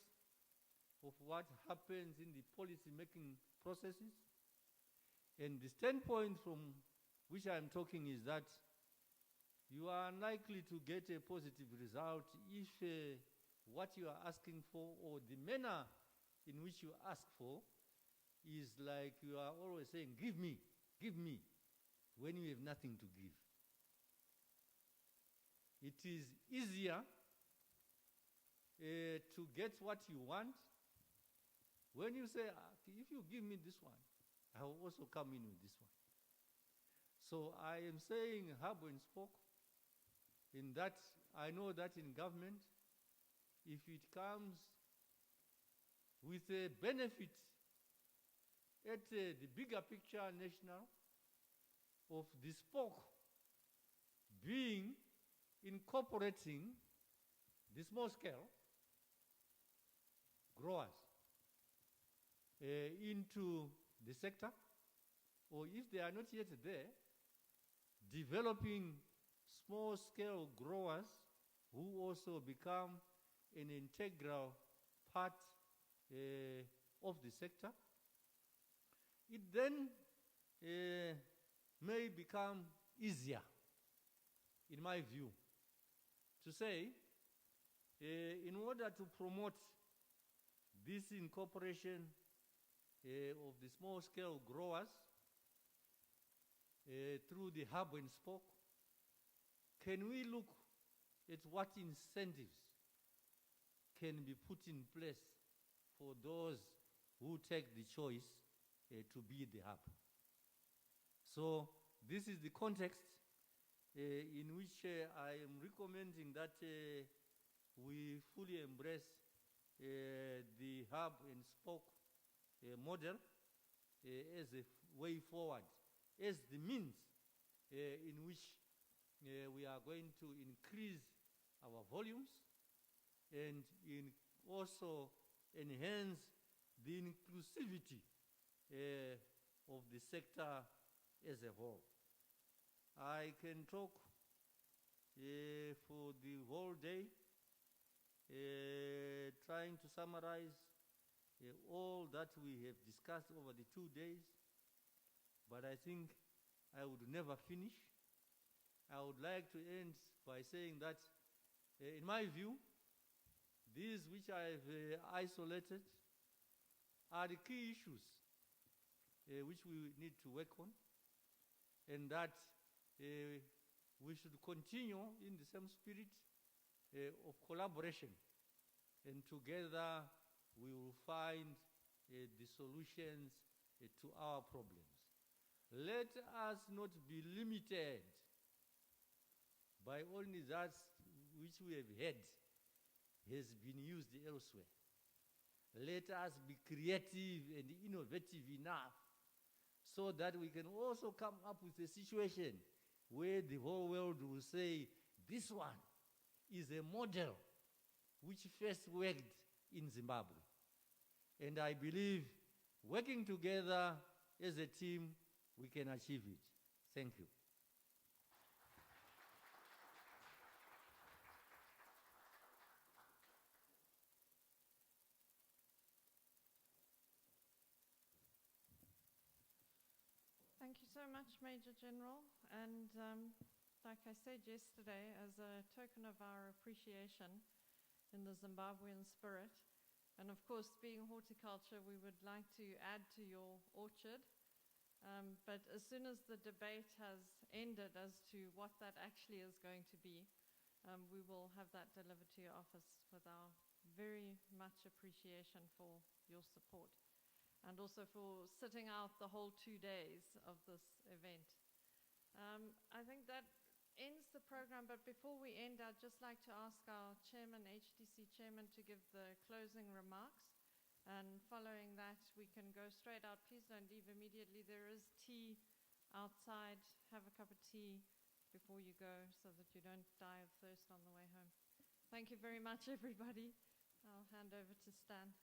of what happens in the policy-making processes. And the standpoint from which I am talking is that you are unlikely to get a positive result if what you are asking for, or the manner in which you ask for, is like you are always saying, give me, when you have nothing to give. It is easier to get what you want when you say, if you give me this one, I will also come in with this one. So I am saying hub and spoke, in that I know that in government, if it comes with a benefit at the bigger picture national of the spoke being incorporating the small scale growers into the sector, or if they are not yet there, developing small scale growers who also become an integral part of the sector. It then may become easier, in my view, to say, in order to promote this incorporation of the small-scale growers through the hub and spoke, can we look at what incentives can be put in place for those who take the choice to be the hub? So this is the context in which I am recommending that we fully embrace the hub and spoke model as a way forward, as the means in which we are going to increase our volumes and also enhance the inclusivity of the sector as a whole. I can talk for the whole day, trying to summarize all that we have discussed over the 2 days, but I think I would never finish. I would like to end by saying that, in my view, these which I've isolated are the key issues which we need to work on, and that we should continue in the same spirit of collaboration, and together we will find the solutions to our problems. Let us not be limited by only that which we have had has been used elsewhere. Let us be creative and innovative enough so that we can also come up with a situation where the whole world will say, this one is a model which first worked in Zimbabwe. And I believe working together as a team, we can achieve it. Thank you. Thank you so much, Major General. And like I said yesterday, as a token of our appreciation in the Zimbabwean spirit, and of course, being horticulture, we would like to add to your orchard. But as soon as the debate has ended as to what that actually is going to be, we will have that delivered to your office with our very much appreciation for your support, and also for sitting out the whole 2 days of this event. I think that ends the program, but before we end, I'd just like to ask our chairman, HDC chairman, to give the closing remarks. And following that, we can go straight out. Please don't leave immediately. There is tea outside. Have a cup of tea before you go so that you don't die of thirst on the way home. Thank you very much, everybody. I'll hand over to Stan.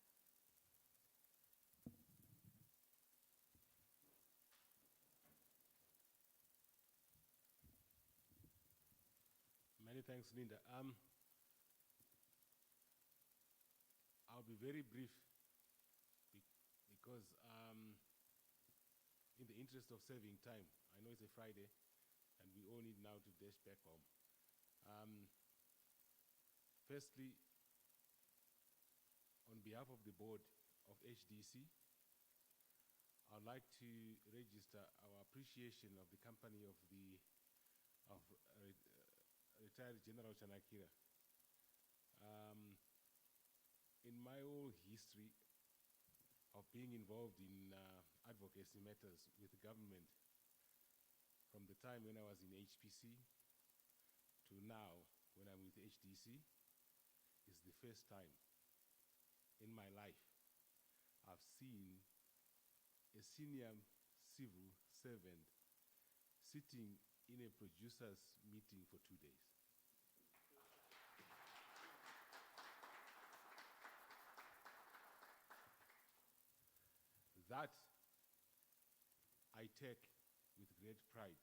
Many thanks, Linda. I'll be very brief because in the interest of saving time, I know it's a Friday and we all need now to dash back home. Firstly, on behalf of the board of HDC, I'd like to register our appreciation of the company of retired General Chanakira. In my whole history of being involved in advocacy matters with the government, from the time when I was in HPC to now when I'm with HDC, is the first time in my life I've seen a senior civil servant sitting in a producers meeting for 2 days. That I take with great pride.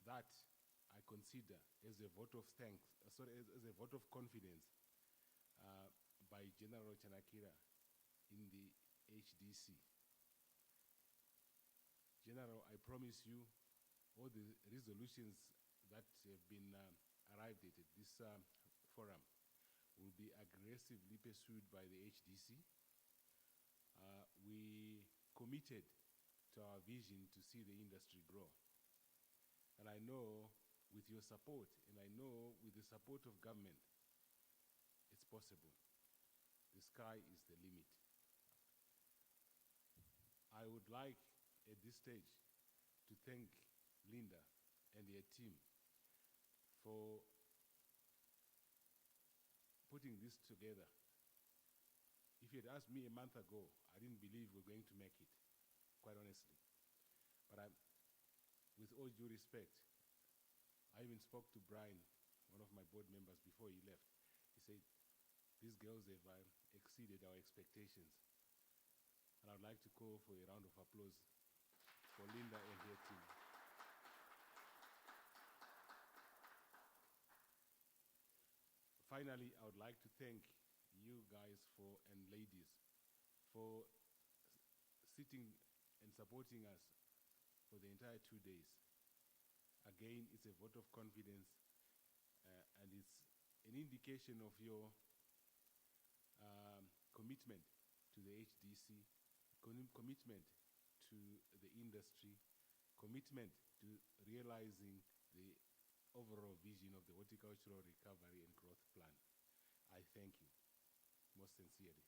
That I consider as a vote of thanks, as a vote of confidence by General Chanakira in the HDC. General, I promise you all the resolutions that have been arrived at this forum will be aggressively pursued by the HDC. We committed to our vision to see the industry grow. And I know with your support, and I know with the support of government, it's possible. The sky is the limit. I would like at this stage to thank Linda and her team for putting this together. If you had asked me a month ago, I didn't believe we were going to make it, quite honestly. But with all due respect, I even spoke to Brian, one of my board members, before he left. He said, these girls have exceeded our expectations. And I'd like to call for a round of applause for Linda and her team. Finally, I would like to thank you guys and ladies for sitting and supporting us for the entire 2 days. Again, it's a vote of confidence and it's an indication of your commitment to the HDC, commitment to the industry, commitment to realizing the overall vision of the horticultural recovery and growth plan. I thank you most sincerely.